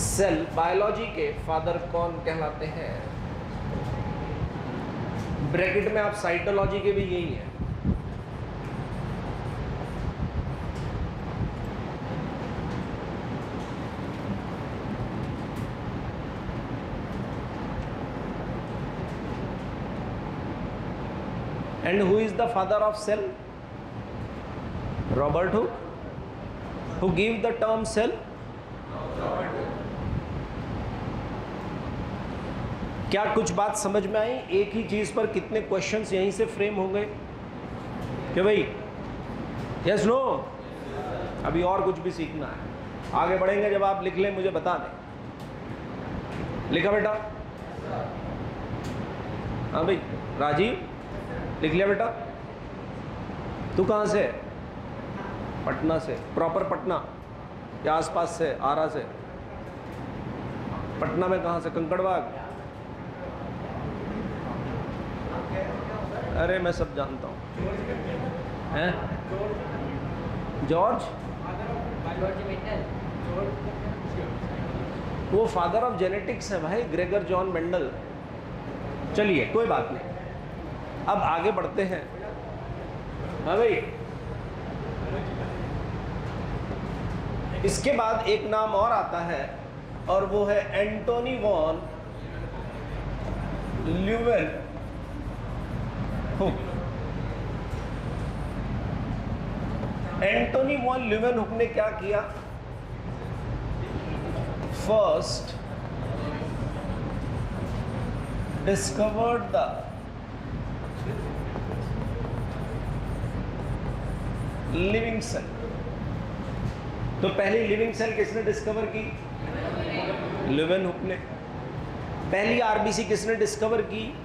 Cell biology के फादर कौन कहलाते हैं? ब्रैकेट में आप साइटोलॉजी के भी यही है। And who is the father of cell? Robert Hooke. Who gave the term cell? क्या कुछ बात समझ में आई? एक ही चीज पर कितने क्वेश्चंस यहीं से फ्रेम हो गए कि भाई यस नो? अभी और कुछ भी सीखना है। आगे बढ़ेंगे जब आप लिख लें मुझे बता दें। लिखा बेटा? हाँ भाई राजीव लिख लिया बेटा? तू कहाँ से? पटना से। प्रॉपर पटना या आसपास से? आरा से। पटना में कहाँ से? कंकड़बाग? अरे मैं सब जानता हूँ। हैं? जॉर्ज, वो फादर ऑफ जेनेटिक्स है भाई, ग्रेगर जॉन मेंडल। चलिए कोई बात नहीं, अब आगे बढ़ते हैं। हाँ भाई, इसके बाद एक नाम और आता है और वो है Antonie van Leeuwenhoek. Antonie van Leeuwenhoek ने क्या किया? First discovered the living cell. तो पहली लिविंग सेल किसने डिस्कवर की? ल्यूवेनहुक ने। पहली आरबीसी किसने डिस्कवर की?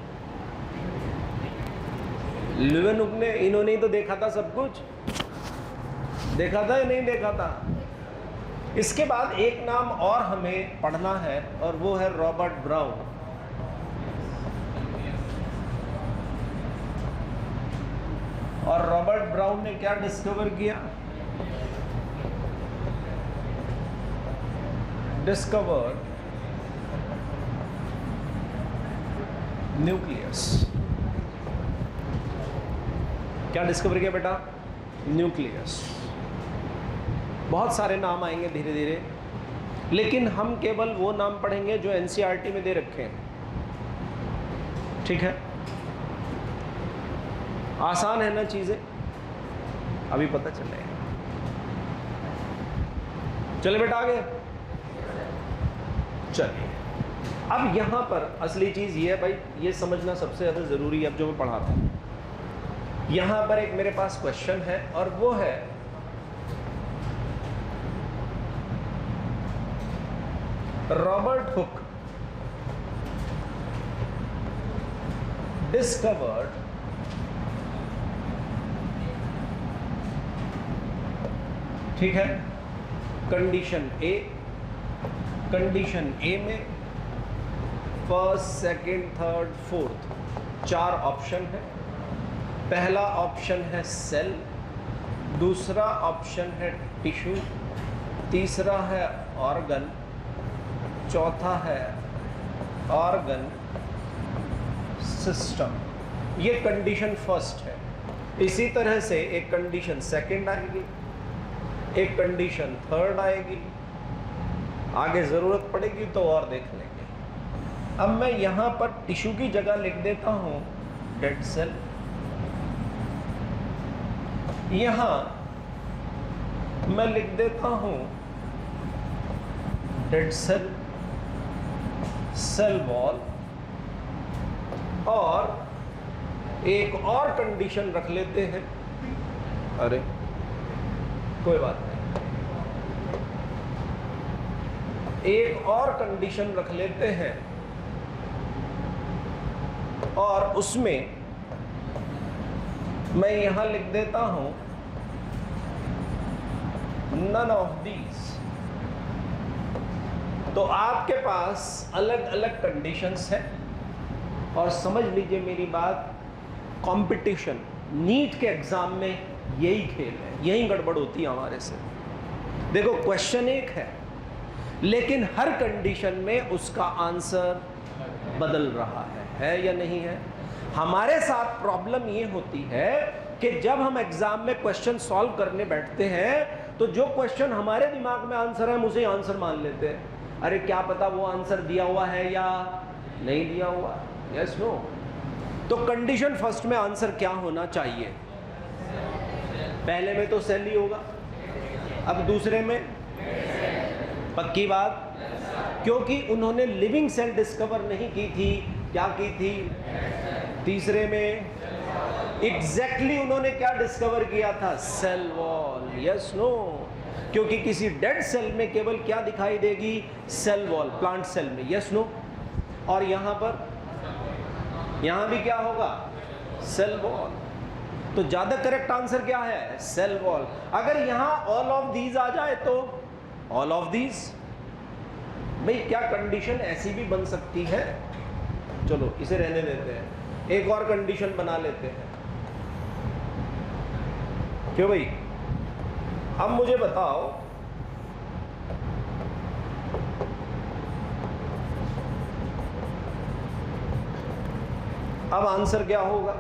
ल्यूवेनहुक ने। इन्होंने ही तो देखा था सब कुछ, देखा था या नहीं देखा था? इसके बाद एक नाम और हमें पढ़ना है और वो है रॉबर्ट ब्राउन। और रॉबर्ट ब्राउन ने क्या डिस्कवर किया? Discovered nucleus. क्या डिस्कवर किया बेटा? न्यूक्लियस। बहुत सारे नाम आएंगे धीरे धीरे, लेकिन हम केवल वो नाम पढ़ेंगे जो एनसीईआरटी में दे रखे हैं। ठीक है, आसान है ना चीजें, अभी पता चलेगा। चले बेटा आगे। चलिए, अब यहां पर असली चीज ये है भाई, ये समझना सबसे ज्यादा जरूरी है। अब जो मैं पढ़ाता हूं, यहां पर एक मेरे पास क्वेश्चन है और वो है रॉबर्ट हुक डिस्कवर्ड ठीक है कंडीशन ए। कंडीशन ए में first, second, third, fourth 4 option है। पहला ऑप्शन है सेल, दूसरा ऑप्शन है टिश्यू, तीसरा है ऑर्गन, चौथा है ऑर्गन सिस्टम। ये कंडीशन फर्स्ट है। इसी तरह से एक कंडीशन सेकंड आएगी, एक कंडीशन थर्ड आएगी, आगे जरूरत पड़ेगी तो और देख लेंगे। अब मैं यहां पर टिश्यू की जगह लिख देता हूं डेड सेल, यहां मैं लिख देता हूं डेड सेल, सेल वॉल, और एक और कंडीशन रख लेते हैं। अरे कोई बात नहीं, एक और कंडीशन रख लेते हैं और उसमें मैं यहां लिख देता हूं नन ऑफ दीज। तो आपके पास अलग अलग कंडीशंस हैं और समझ लीजिए मेरी बात, कंपटीशन नीट के एग्जाम में यही खेल है, यही गड़बड़ होती है हमारे से। देखो क्वेश्चन एक है लेकिन हर कंडीशन में उसका आंसर बदल रहा है या नहीं है? हमारे साथ प्रॉब्लम ये होती है कि जब हम एग्जाम में क्वेश्चन सॉल्व करने बैठते हैं तो जो क्वेश्चन हमारे दिमाग में आंसर है हम उसे आंसर मान लेते हैं। अरे क्या पता वो आंसर दिया हुआ है या नहीं दिया हुआ, यस नो। तो कंडीशन फर्स्ट में आंसर क्या होना चाहिए? पहले में तो सेल ही होगा, अब दूसरे में पक्की बात, क्योंकि उन्होंने लिविंग सेल डिस्कवर नहीं की थी, क्या की थी? तीसरे में एग्जैक्टली उन्होंने क्या डिस्कवर किया था? Cell wall, yes no. क्योंकि किसी डेड सेल में केवल क्या दिखाई देगी? सेल वॉल, प्लांट सेल में, यस नो। और यहां पर, यहां भी क्या होगा? Cell wall. तो ज्यादा करेक्ट आंसर क्या है? Cell wall. अगर यहां ऑल ऑफ दीज आ जाए तो ऑल ऑफ दीज। भाई क्या कंडीशन ऐसी भी बन सकती है? चलो इसे रहने देते हैं, एक और कंडीशन बना लेते हैं। क्यों भाई? अब मुझे बताओ, अब आंसर क्या होगा?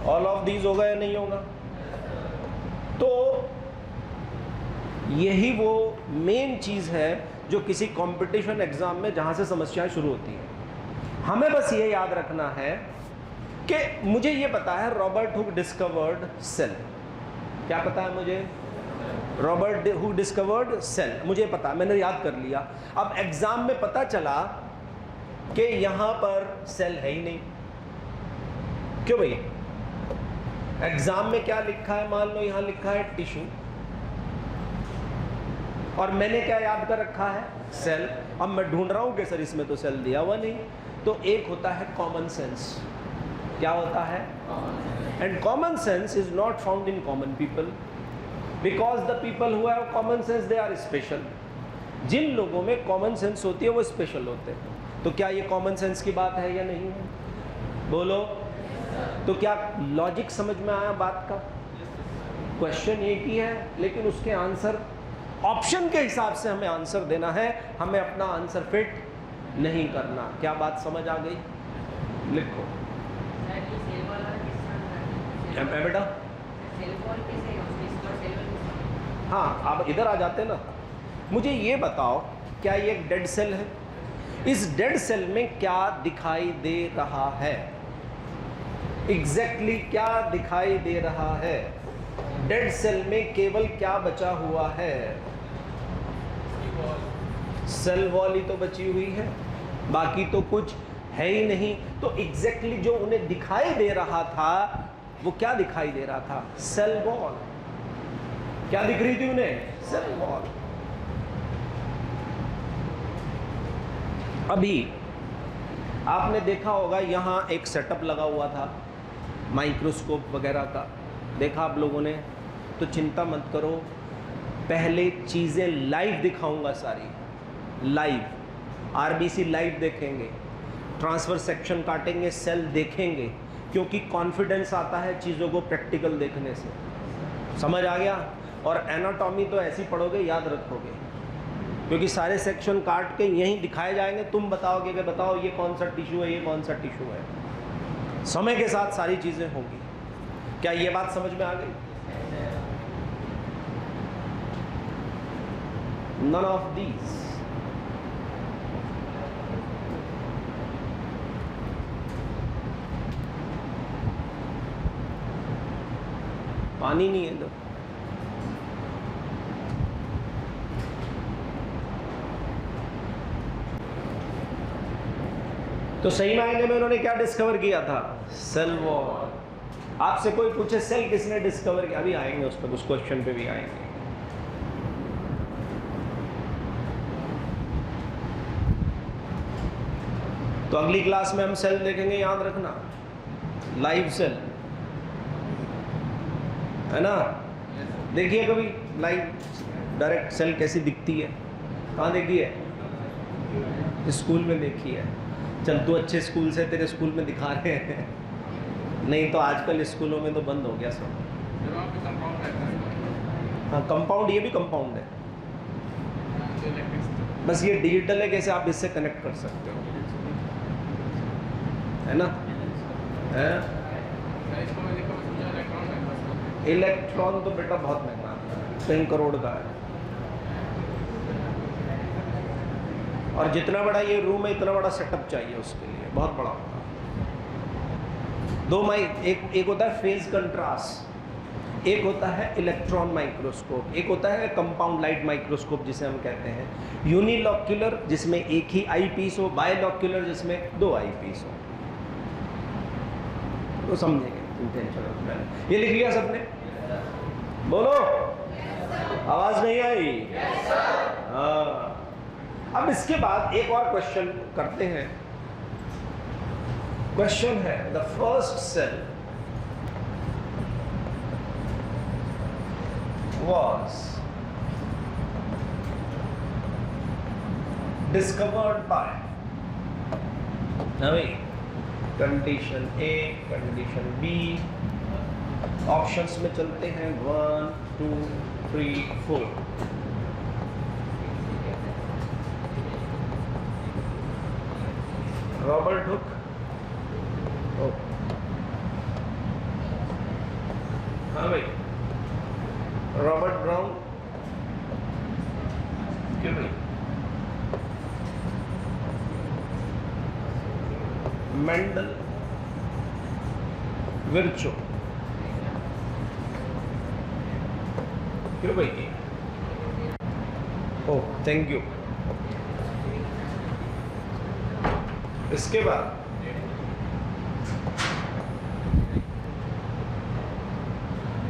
ऑल ऑफ दीज होगा या नहीं होगा? तो यही वो मेन चीज है जो किसी कंपटीशन एग्जाम में जहां से समस्याएं शुरू होती हैं। हमें बस ये याद रखना है कि मुझे ये पता है रॉबर्ट हुक डिस्कवर्ड सेल। क्या पता है मुझे? रॉबर्ट हुक डिस्कवर्ड सेल, मुझे पता है, मैंने याद कर लिया। अब एग्जाम में पता चला कि यहां पर सेल है ही नहीं। क्यों भाई? एग्जाम में क्या लिखा है? मान लो यहां लिखा है टिश्यू, और मैंने क्या याद कर रखा है? सेल। अब मैं ढूंढ रहा हूं कि सर इसमें तो सेल दिया हुआ नहीं। तो एक होता है कॉमन सेंस। क्या होता है? And common sense is not found in common people, because the people who have common sense they are special. जिन लोगों में कॉमन सेंस होती है वो स्पेशल होते हैं। तो क्या ये कॉमन सेंस की बात है या नहीं है? बोलो। तो क्या लॉजिक समझ में आया बात का? क्वेश्चन एक ही है, लेकिन उसके आंसर ऑप्शन के हिसाब से हमें आंसर देना है, हमें अपना आंसर फिट नहीं करना। क्या बात समझ आ गई? लिखो बेटा। हाँ, आप इधर आ जाते ना। मुझे ये बताओ, क्या ये एक डेड सेल है? इस डेड सेल में क्या दिखाई दे रहा है? एग्जैक्टली क्या दिखाई दे रहा है? डेड सेल में केवल क्या बचा हुआ है? सेल वॉल ही तो बची हुई है, बाकी तो कुछ है ही नहीं। तो एग्जैक्टली जो उन्हें दिखाई दे रहा था वो क्या दिखाई दे रहा था? Cell wall. क्या दिख रही थी उन्हें? Cell wall. अभी आपने देखा होगा यहां एक सेटअप लगा हुआ था माइक्रोस्कोप वगैरह का, देखा आप लोगों ने? तो चिंता मत करो, पहले चीज़ें लाइव दिखाऊंगा, सारी लाइव। आरबीसी लाइव देखेंगे, ट्रांसफर सेक्शन काटेंगे, सेल देखेंगे, क्योंकि कॉन्फिडेंस आता है चीज़ों को प्रैक्टिकल देखने से। समझ आ गया? और एनाटॉमी तो ऐसी पढ़ोगे याद रखोगे, क्योंकि सारे सेक्शन काट के यहीं दिखाए जाएंगे, तुम बताओगे कि बताओ ये कौन सा टिश्यू है, ये कौन सा टिश्यू है। समय के साथ सारी चीज़ें होंगी। क्या ये बात समझ में आ गई? None of these. पानी नहीं है इधर। तो सही मायने में उन्होंने क्या डिस्कवर किया था? Cell wall. आपसे कोई पूछे सेल किसने डिस्कवर किया, अभी आएंगे उस पर, उस क्वेश्चन पे भी आएंगे। तो अगली क्लास में हम सेल देखेंगे, याद रखना, लाइव सेल, है ना? देखिए कभी लाइव डायरेक्ट सेल कैसी दिखती है? कहाँ देखी है? स्कूल में देखी है। चल तू अच्छे स्कूल से, तेरे स्कूल में दिखा रहे हैं, नहीं तो आजकल स्कूलों में तो बंद हो गया सब। हाँ, कंपाउंड, ये भी कंपाउंड है, बस ये डिजिटल है, कैसे आप इससे कनेक्ट कर सकते हो, है ना? है? इलेक्ट्रॉन तो बेटा बहुत महंगा है, 3 करोड़ का है। और जितना बड़ा ये रूम है इतना बड़ा सेटअप चाहिए उसके लिए, बहुत बड़ा होगा। दो एक होता है फेज कंट्रास्ट, एक होता है इलेक्ट्रॉन माइक्रोस्कोप, एक होता है कंपाउंड लाइट माइक्रोस्कोप जिसे हम कहते हैं। यूनिलॉक्यूलर जिसमें एक ही आई पीस हो, बायलॉक्यूलर जिसमें 2 आई पीस हो। तो समझेंगे, ये लिख लिया सबने? बोलो, आवाज नहीं आई? हाँ। अब इसके बाद एक और क्वेश्चन करते हैं। क्वेश्चन है, the first cell was discovered by condition A, condition B, options में चलते हैं 1 2 3 4। रॉबर्ट हुक, हाँ भाई, रॉबर्ट ब्राउन, क्यों भाई, मेंडल, विर्चो, क्यों भाई, ओह थैंक यू। इसके बाद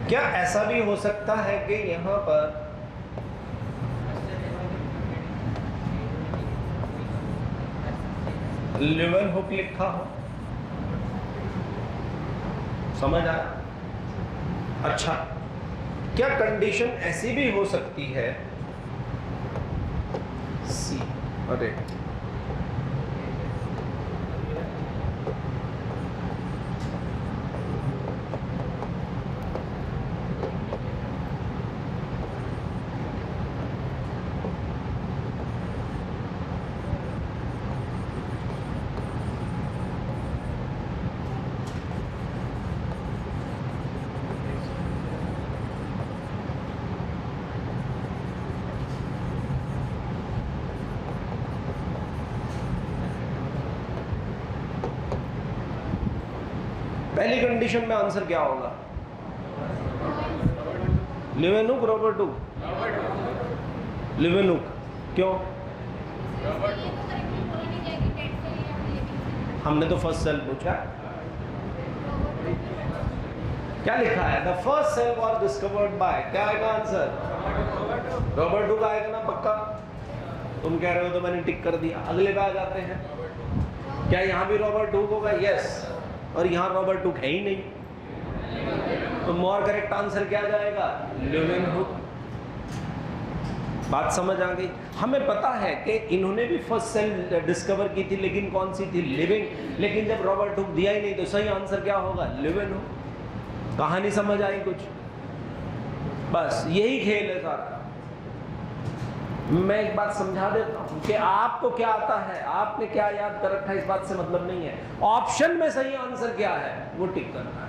क्या ऐसा भी हो सकता है कि यहां पर लेवन हुक लिखा हो? समझ आया? अच्छा, क्या कंडीशन ऐसी भी हो सकती है सी, अरे पहली कंडीशन में आंसर क्या होगा? Leeuwenhoek, Robert Hooke, Leeuwenhoek. क्यों? हमने तो फर्स्ट सेल पूछा, क्या लिखा है? The first cell was discovered by, क्या आएगा आंसर? रॉबर्ट हुक आएगा ना पक्का? तुम कह रहे हो तो मैंने टिक कर दिया। अगले पे आ जाते हैं, क्या यहाँ भी रॉबर्ट हुक होगा? यस, और यहाँ रॉबर्ट हुक है ही नहीं, तो मोर करेक्ट आंसर क्या जाएगा? लेवेनहुक। बात समझ आ गई? हमें पता है कि इन्होंने भी फर्स्ट सेल डिस्कवर की थी, लेकिन कौन सी थी? लिविंग। लेकिन जब रॉबर्ट हुक दिया ही नहीं तो सही आंसर क्या होगा? लेवेनहुक। कहानी समझ आई कुछ? बस यही खेल है सारा। मैं एक बात समझा देता हूं कि आपको क्या आता है, आपने क्या याद कर रखा है, इस बात से मतलब नहीं है। ऑप्शन में सही आंसर क्या है वो टिक करना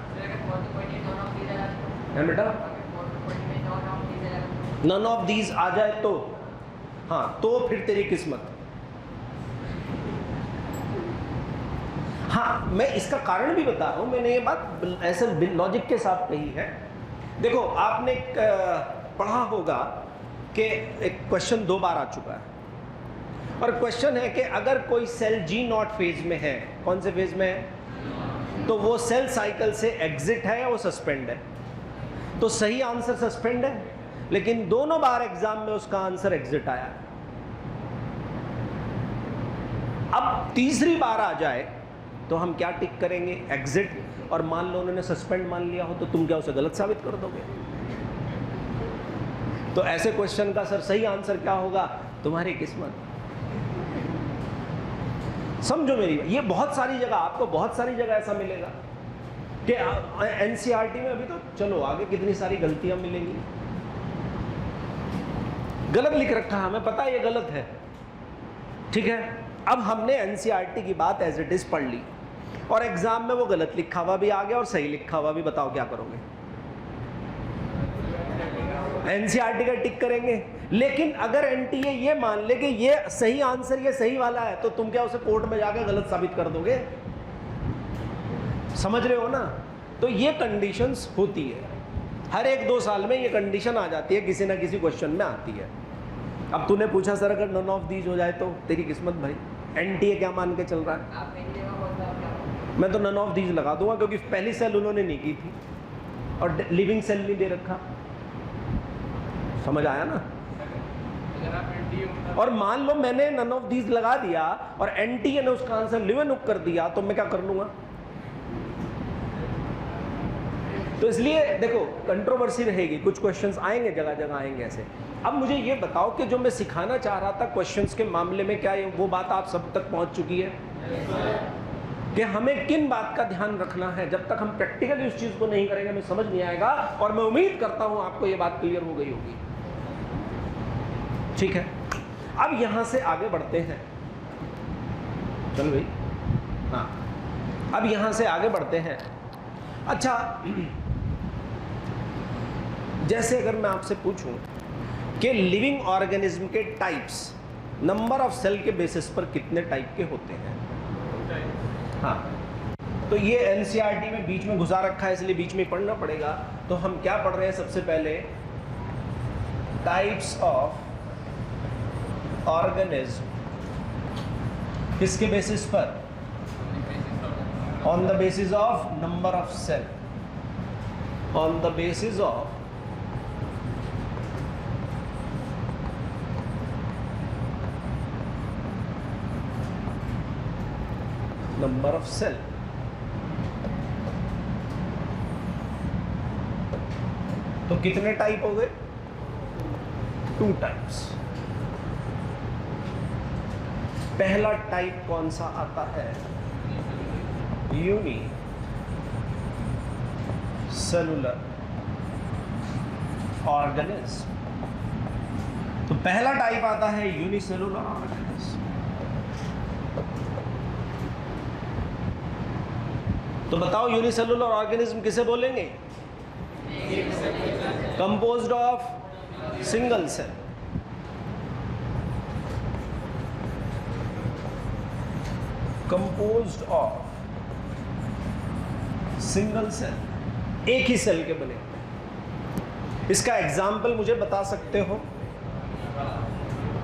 है बेटा। नन ऑफ दीज आ जाए तो, हाँ तो फिर तेरी किस्मत। हाँ, मैं इसका कारण भी बता रहा हूं। मैंने ये बात ऐसे लॉजिक के साथ कही है। देखो, आपने पढ़ा होगा कि एक क्वेश्चन 2 बार आ चुका है, और क्वेश्चन है कि अगर कोई सेल G0 फेज में है, कौन से फेज में है, तो वो सेल साइकिल से एग्जिट है या वो सस्पेंड है? तो सही आंसर सस्पेंड है, लेकिन दोनों बार एग्जाम में उसका आंसर एग्जिट आया। अब तीसरी बार आ जाए तो हम क्या टिक करेंगे? एग्जिट। और मान लो उन्होंने सस्पेंड मान लिया हो, तो तुम क्या उसे गलत साबित कर दोगे? तो ऐसे क्वेश्चन का सर सही आंसर क्या होगा? तुम्हारी किस्मत। समझो मेरी, ये बहुत सारी जगह, आपको बहुत सारी जगह ऐसा मिलेगा कि एनसीईआरटी में अभी तो चलो आगे कितनी सारी गलतियां मिलेंगी। गलत लिख रखा है, हमें पता है ये गलत है, ठीक है। अब हमने एनसीईआरटी की बात एज इट इज पढ़ ली, और एग्जाम में वो गलत लिखा हुआ भी आ गया और सही लिखा हुआ भी। बताओ क्या करोगे? एनसीईआरटी का टिक करेंगे। लेकिन अगर एनटीए ये मान ले कि ये सही आंसर, ये सही वाला है, तो तुम क्या उसे कोर्ट में जाकर गलत साबित कर दोगे? समझ रहे हो ना? तो ये कंडीशंस होती है, हर 1-2 साल में ये कंडीशन आ जाती है, किसी ना किसी क्वेश्चन में आती है। अब तूने पूछा सर अगर नन ऑफ दीज हो जाए तो तेरी किस्मत भाई। एनटीए क्या मान के चल रहा है? मैं तो नन ऑफ दीज लगा दूंगा, क्योंकि पहली सेल उन्होंने नहीं की थी और लिविंग सेल नहीं दे रखा। समझ आया ना? और मान लो मैंने नन ऑफ दीज लगा दिया और एनटीए ने उसका आंसर लेवेनहुक कर दिया, तो मैं क्या कर लूंगा? तो इसलिए देखो, कंट्रोवर्सी रहेगी, कुछ क्वेश्चंस आएंगे, जगह जगह आएंगे ऐसे। अब मुझे ये बताओ कि जो मैं सिखाना चाह रहा था क्वेश्चंस के मामले में, क्या वो बात आप सब तक पहुंच चुकी है? कि हमें किन बात का ध्यान रखना है। जब तक हम प्रैक्टिकली उस चीज को नहीं करेंगे हमें समझ नहीं आएगा, और मैं उम्मीद करता हूं आपको यह बात क्लियर हो गई होगी। ठीक है, अब यहां से आगे बढ़ते हैं। चल भाई, हाँ, अब यहां से आगे बढ़ते हैं। अच्छा, जैसे अगर मैं आपसे पूछूं कि लिविंग ऑर्गेनिज्म के टाइप्स नंबर ऑफ सेल के बेसिस पर कितने टाइप के होते हैं? हाँ, तो ये एनसीईआरटी में बीच में घुसा रखा है, इसलिए बीच में पढ़ना पड़ेगा। तो हम क्या पढ़ रहे हैं? सबसे पहले टाइप्स ऑफ ऑर्गेनिज्म, किसके बेसिस पर? On the basis of number of cell, on the basis of number of cell. तो कितने टाइप हो गए? 2 टाइप्स। पहला टाइप कौन सा आता है? Unicellular organism. तो पहला टाइप आता है यूनिसेलुलर ऑर्गेनिज्म। तो बताओ यूनिसेलुलर ऑर्गेनिज्म किसे बोलेंगे? Composed of single cell. Composed of single cell, एक ही सेल के बने हुए। इसका एग्जाम्पल मुझे बता सकते हो?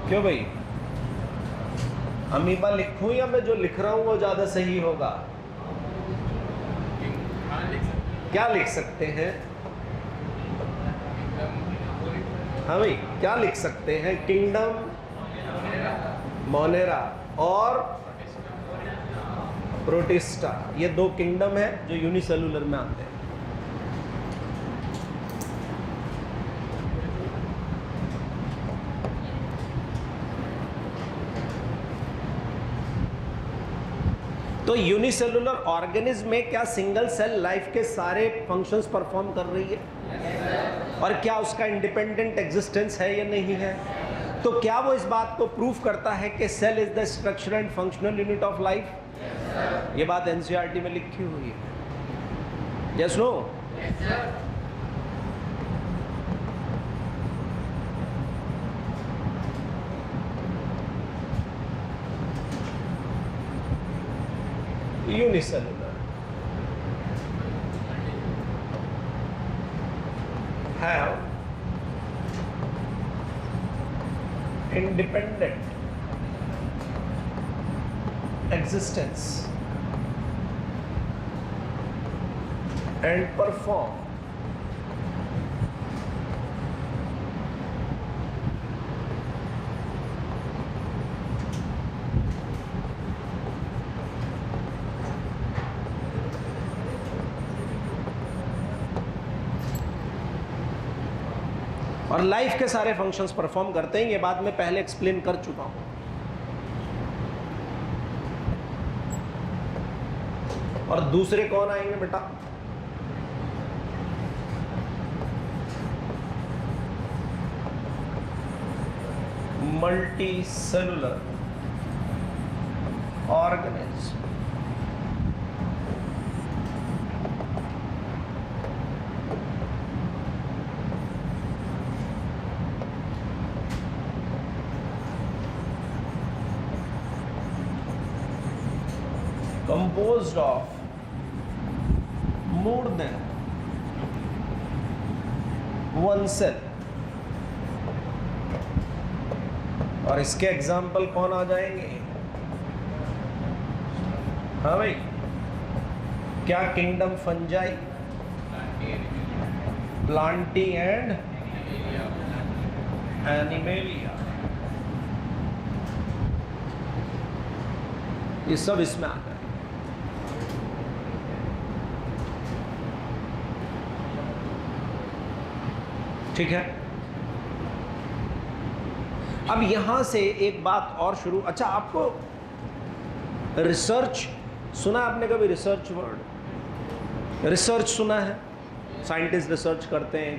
क्यों भाई, अमीबा लिखूं या मैं जो लिख रहा हूं वो ज्यादा सही होगा? क्या लिख सकते हैं? हाँ भाई, क्या लिख सकते हैं? किंगडम, मोनेरा और प्रोटिस्टा, ये 2 किंगडम है जो यूनिसेलुलर में आते हैं। तो यूनिसेलुलर ऑर्गेनिज्म में क्या सिंगल सेल लाइफ के सारे फंक्शंस परफॉर्म कर रही है? और क्या उसका इंडिपेंडेंट एग्जिस्टेंस है या नहीं है? तो क्या वो इस बात को प्रूव करता है कि cell is the structural and functional unit of life? ये बात एनसीईआरटी में लिखी हुई है। Yes no? Unicellular have independent existence and perform और लाइफ के सारे फंक्शंस परफॉर्म करते हैं। ये बात मैं पहले एक्सप्लेन कर चुका हूं। और दूसरे कौन आएंगे बेटा? Multi cellular organism. composed of more than one cell। और इसके एग्जाम्पल कौन आ जाएंगे? हाँ भाई, क्या kingdom fungi, Plantae and animalia, ये सब इसमें आ गए। ठीक है, अब यहां से एक बात और शुरू। अच्छा, आपको रिसर्च सुना आपने कभी रिसर्च वर्ड? रिसर्च सुना है? साइंटिस्ट रिसर्च करते हैं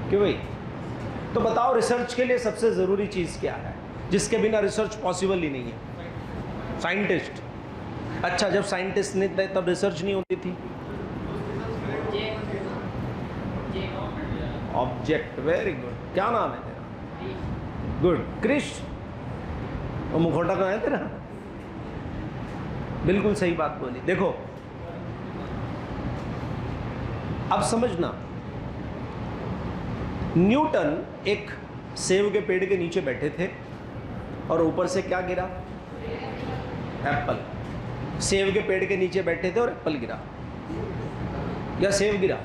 क्यों भाई? तो बताओ रिसर्च के लिए सबसे ज़रूरी चीज़ क्या है जिसके बिना रिसर्च पॉसिबल ही नहीं है? साइंटिस्ट। अच्छा, जब साइंटिस्ट नहीं थे तब रिसर्च नहीं होती थी? Object, very good. क्या नाम है तेरा? गुड, क्रिश। और मुखौटा कहाँ है तेरा? बिल्कुल सही बात बोली। देखो अब समझना, न्यूटन एक सेब के पेड़ के नीचे बैठे थे और ऊपर से क्या गिरा? एप्पल। सेब के पेड़ के नीचे बैठे थे और एप्पल गिरा या सेब गिरा,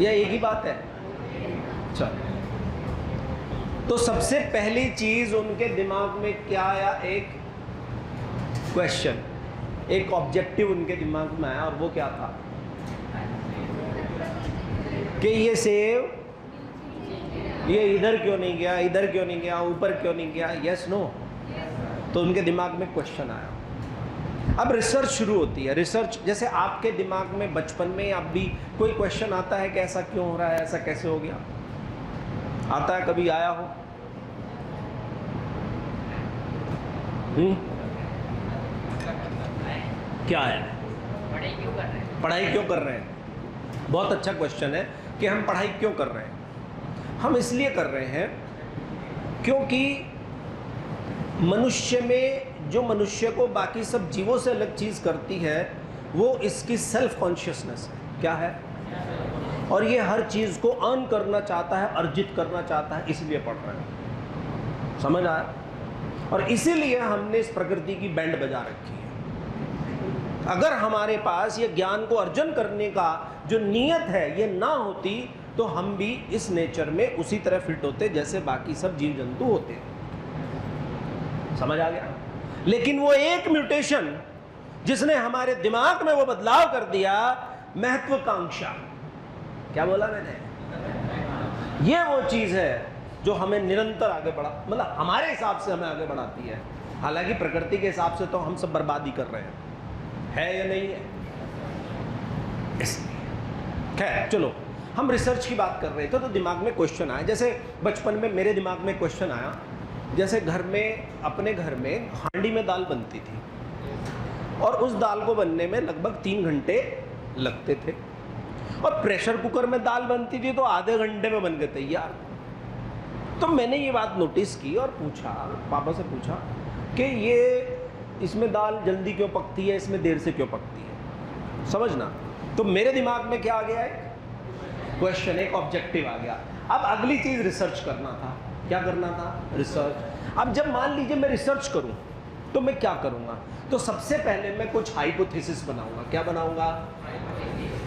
या एक ही बात है? अच्छा, तो सबसे पहली चीज उनके दिमाग में क्या आया? एक क्वेश्चन, एक ऑब्जेक्टिव उनके दिमाग में आया, और वो क्या था कि ये सेब ये इधर क्यों नहीं गया, इधर क्यों नहीं गया, ऊपर क्यों नहीं गया? Yes no? तो उनके दिमाग में क्वेश्चन आया। अब रिसर्च शुरू होती है। रिसर्च जैसे आपके दिमाग में बचपन में अब भी कोई क्वेश्चन आता है कि ऐसा क्यों हो रहा है, ऐसा कैसे हो गया? आता है? कभी आया हो? क्या है? पढ़ाई क्यों कर रहे हैं? पढ़ाई क्यों कर रहे हैं? बहुत अच्छा क्वेश्चन है कि हम पढ़ाई क्यों कर रहे हैं। हम इसलिए कर रहे हैं क्योंकि मनुष्य में जो मनुष्य को बाकी सब जीवों से अलग चीज़ करती है वो इसकी सेल्फ कॉन्शियसनेस है। क्या है? और ये हर चीज़ को अर्न करना चाहता है, अर्जित करना चाहता है, इसलिए पढ़ रहे हैं। समझ आया? और इसीलिए हमने इस प्रकृति की बैंड बजा रखी है। अगर हमारे पास ये ज्ञान को अर्जन करने का जो नियत है ये ना होती तो हम भी इस नेचर में उसी तरह फिट होते जैसे बाकी सब जीव जंतु होते हैं। समझ आ गया? लेकिन वो एक म्यूटेशन जिसने हमारे दिमाग में वो बदलाव कर दिया, महत्वाकांक्षा। क्या बोला मैंने? ये वो चीज है जो हमें निरंतर आगे बढ़ा, मतलब हमारे हिसाब से हमें आगे बढ़ाती है। हालांकि प्रकृति के हिसाब से तो हम सब बर्बादी कर रहे है या नहीं है? इसलिए खैर चलो, हम रिसर्च की बात कर रहे थे तो दिमाग में क्वेश्चन आया। जैसे बचपन में मेरे दिमाग में क्वेश्चन आया, जैसे घर में, अपने घर में हांडी में दाल बनती थी और उस दाल को बनने में लगभग 3 घंटे लगते थे, और प्रेशर कुकर में दाल बनती थी तो आधे घंटे में बन के तैयार। तो मैंने ये बात नोटिस की और पूछा, पापा से पूछा कि ये इसमें दाल जल्दी क्यों पकती है, इसमें देर से क्यों पकती है? समझना। तो मेरे दिमाग में क्या आ गया? एक क्वेश्चन, एक ऑब्जेक्टिव आ गया। अब अगली चीज रिसर्च करना था। क्या करना था? रिसर्च। अब जब मान लीजिए मैं रिसर्च करूं तो मैं क्या करूंगा? तो सबसे पहले मैं कुछ हाइपोथेसिस बनाऊंगा। क्या बनाऊंगा?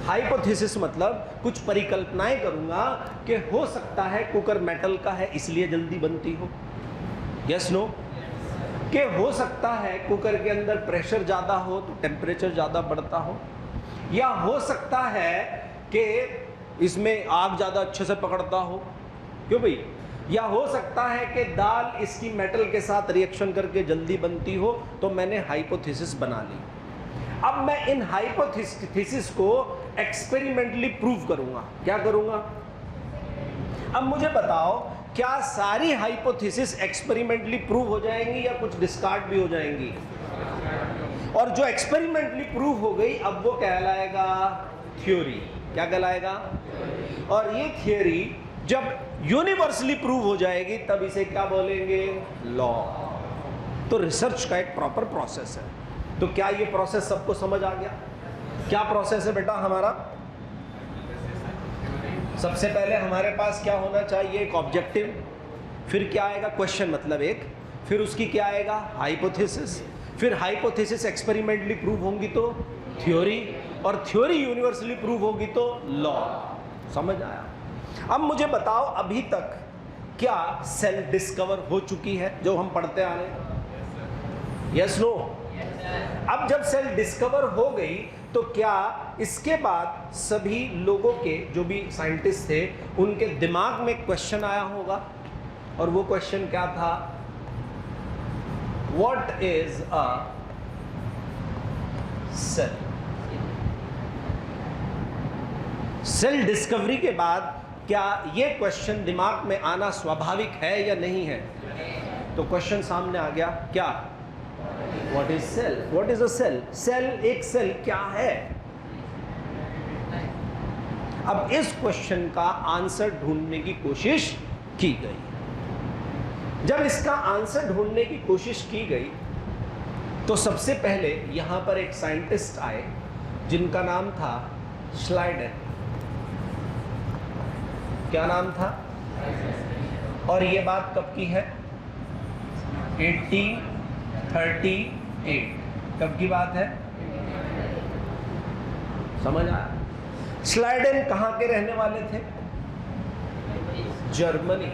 हाइपोथेसिस मतलब कुछ परिकल्पनाएं करूंगा कि हो सकता है कुकर मेटल का है इसलिए जल्दी बनती हो। Yes no? कि हो सकता है कुकर के अंदर प्रेशर ज़्यादा हो तो टेम्परेचर ज़्यादा बढ़ता हो, या हो सकता है कि इसमें आग ज़्यादा अच्छे से पकड़ता हो। क्यों भाई? या हो सकता है कि दाल इसकी मेटल के साथ रिएक्शन करके जल्दी बनती हो। तो मैंने हाइपोथेसिस बना ली। अब मैं इन हाइपोथेसिस को एक्सपेरिमेंटली प्रूव करूंगा। क्या करूंगा? अब मुझे बताओ, क्या सारी हाइपोथेसिस एक्सपेरिमेंटली प्रूव हो जाएंगी या कुछ डिस्कार्ड भी हो जाएंगी? और जो एक्सपेरिमेंटली प्रूव हो गई अब वो कहलाएगा थ्योरी। क्या कहलाएगा? और ये थ्योरी जब यूनिवर्सली प्रूव हो जाएगी तब इसे क्या बोलेंगे? लॉ। तो रिसर्च का एक प्रॉपर प्रोसेस है। तो क्या ये प्रोसेस सबको समझ आ गया? क्या प्रोसेस है बेटा हमारा? सबसे पहले हमारे पास क्या होना चाहिए? एक ऑब्जेक्टिव, फिर क्या आएगा? क्वेश्चन मतलब एक, फिर उसकी क्या आएगा? हाइपोथेसिस, फिर हाइपोथेसिस एक्सपेरिमेंटली प्रूव होंगी तो थ्योरी, और थ्योरी यूनिवर्सली प्रूव होगी तो लॉ। समझ आया? अब मुझे बताओ, अभी तक क्या सेल डिस्कवर हो चुकी है जो हम पढ़ते आ रहे हैं? Yes no? अब जब सेल डिस्कवर हो गई तो क्या इसके बाद सभी लोगों के, जो भी साइंटिस्ट थे, उनके दिमाग में क्वेश्चन आया होगा? और वो क्वेश्चन क्या था? What is a cell. Cell discovery के बाद क्या ये क्वेश्चन दिमाग में आना स्वाभाविक है या नहीं है? तो क्वेश्चन सामने आ गया, क्या? What is cell? What is a cell? Cell, एक सेल क्या है? अब इस क्वेश्चन का आंसर ढूंढने की कोशिश की गई। जब इसका आंसर ढूंढने की कोशिश की गई तो सबसे पहले यहां पर एक साइंटिस्ट आए जिनका नाम था श्लाइडर। क्या नाम था? और ये बात कब की है? 1838। कब की बात है? समझ आया? श्लाइडन कहां के रहने वाले थे? जर्मनी।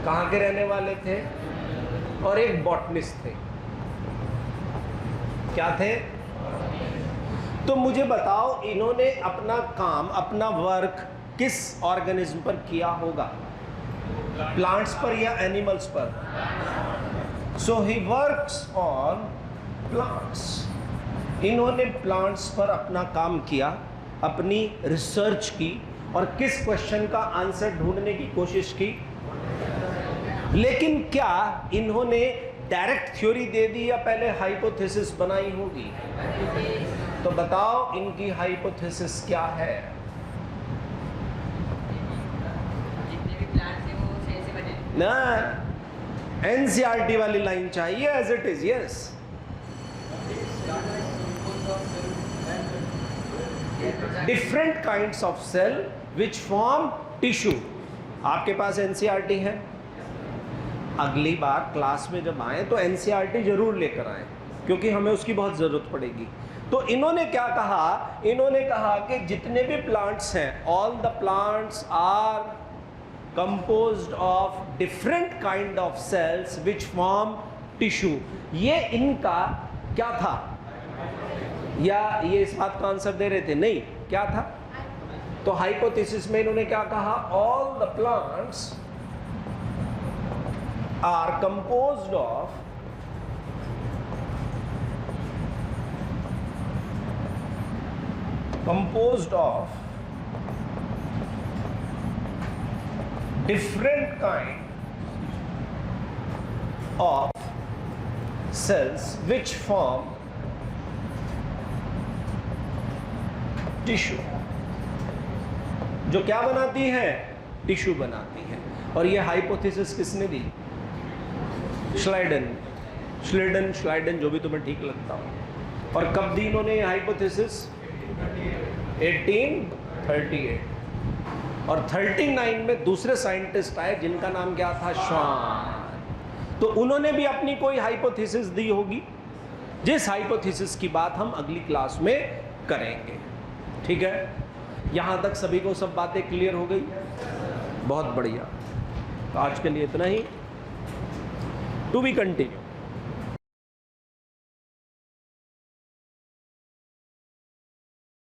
कहां के रहने वाले थे? और एक बॉटनिस्ट थे। क्या थे? तो मुझे बताओ, इन्होंने अपना काम, अपना वर्क किस ऑर्गेनिज्म पर किया होगा? प्लांट्स पर या एनिमल्स पर? सो ही वर्क्स ऑन प्लांट्स। इन्होंने प्लांट्स पर अपना काम किया, अपनी रिसर्च की और किस क्वेश्चन का आंसर ढूंढने की कोशिश की। लेकिन क्या इन्होंने डायरेक्ट थ्योरी दे दी या पहले हाइपोथेसिस बनाई होगी? तो बताओ इनकी हाइपोथेसिस क्या है? ना, एनसीईआरटी वाली लाइन चाहिए as it is. Yes, different kinds of cell which form tissue. आपके पास एनसीईआरटी है? अगली बार क्लास में जब आए तो एनसीईआरटी जरूर लेकर आए, क्योंकि हमें उसकी बहुत जरूरत पड़ेगी। तो इन्होंने क्या कहा? इन्होंने कहा कि जितने भी प्लांट्स हैं, all the plants are composed of different kind of cells which form tissue। ये इनका क्या था? या ये इस बात का आंसर दे रहे थे? नहीं, क्या था? तो हाइपोथेसिस में इन्होंने क्या कहा? all the plants are composed of different kind of cells which form tissue। जो क्या बनाती है? टिश्यू बनाती है। और ये हाइपोथेसिस किसने दी? श्लाइडन, जो भी तुम्हें ठीक लगता हो। और कब दी इन्होंने ये हाइपोथेसिस? 1838। और 39 में दूसरे साइंटिस्ट आए जिनका नाम क्या था? श्वान। तो उन्होंने भी अपनी कोई हाइपोथेसिस दी होगी, जिस हाइपोथेसिस की बात हम अगली क्लास में करेंगे। ठीक है? यहां तक सभी को सब बातें क्लियर हो गई? बहुत बढ़िया। तो आज के लिए इतना ही। To be continue.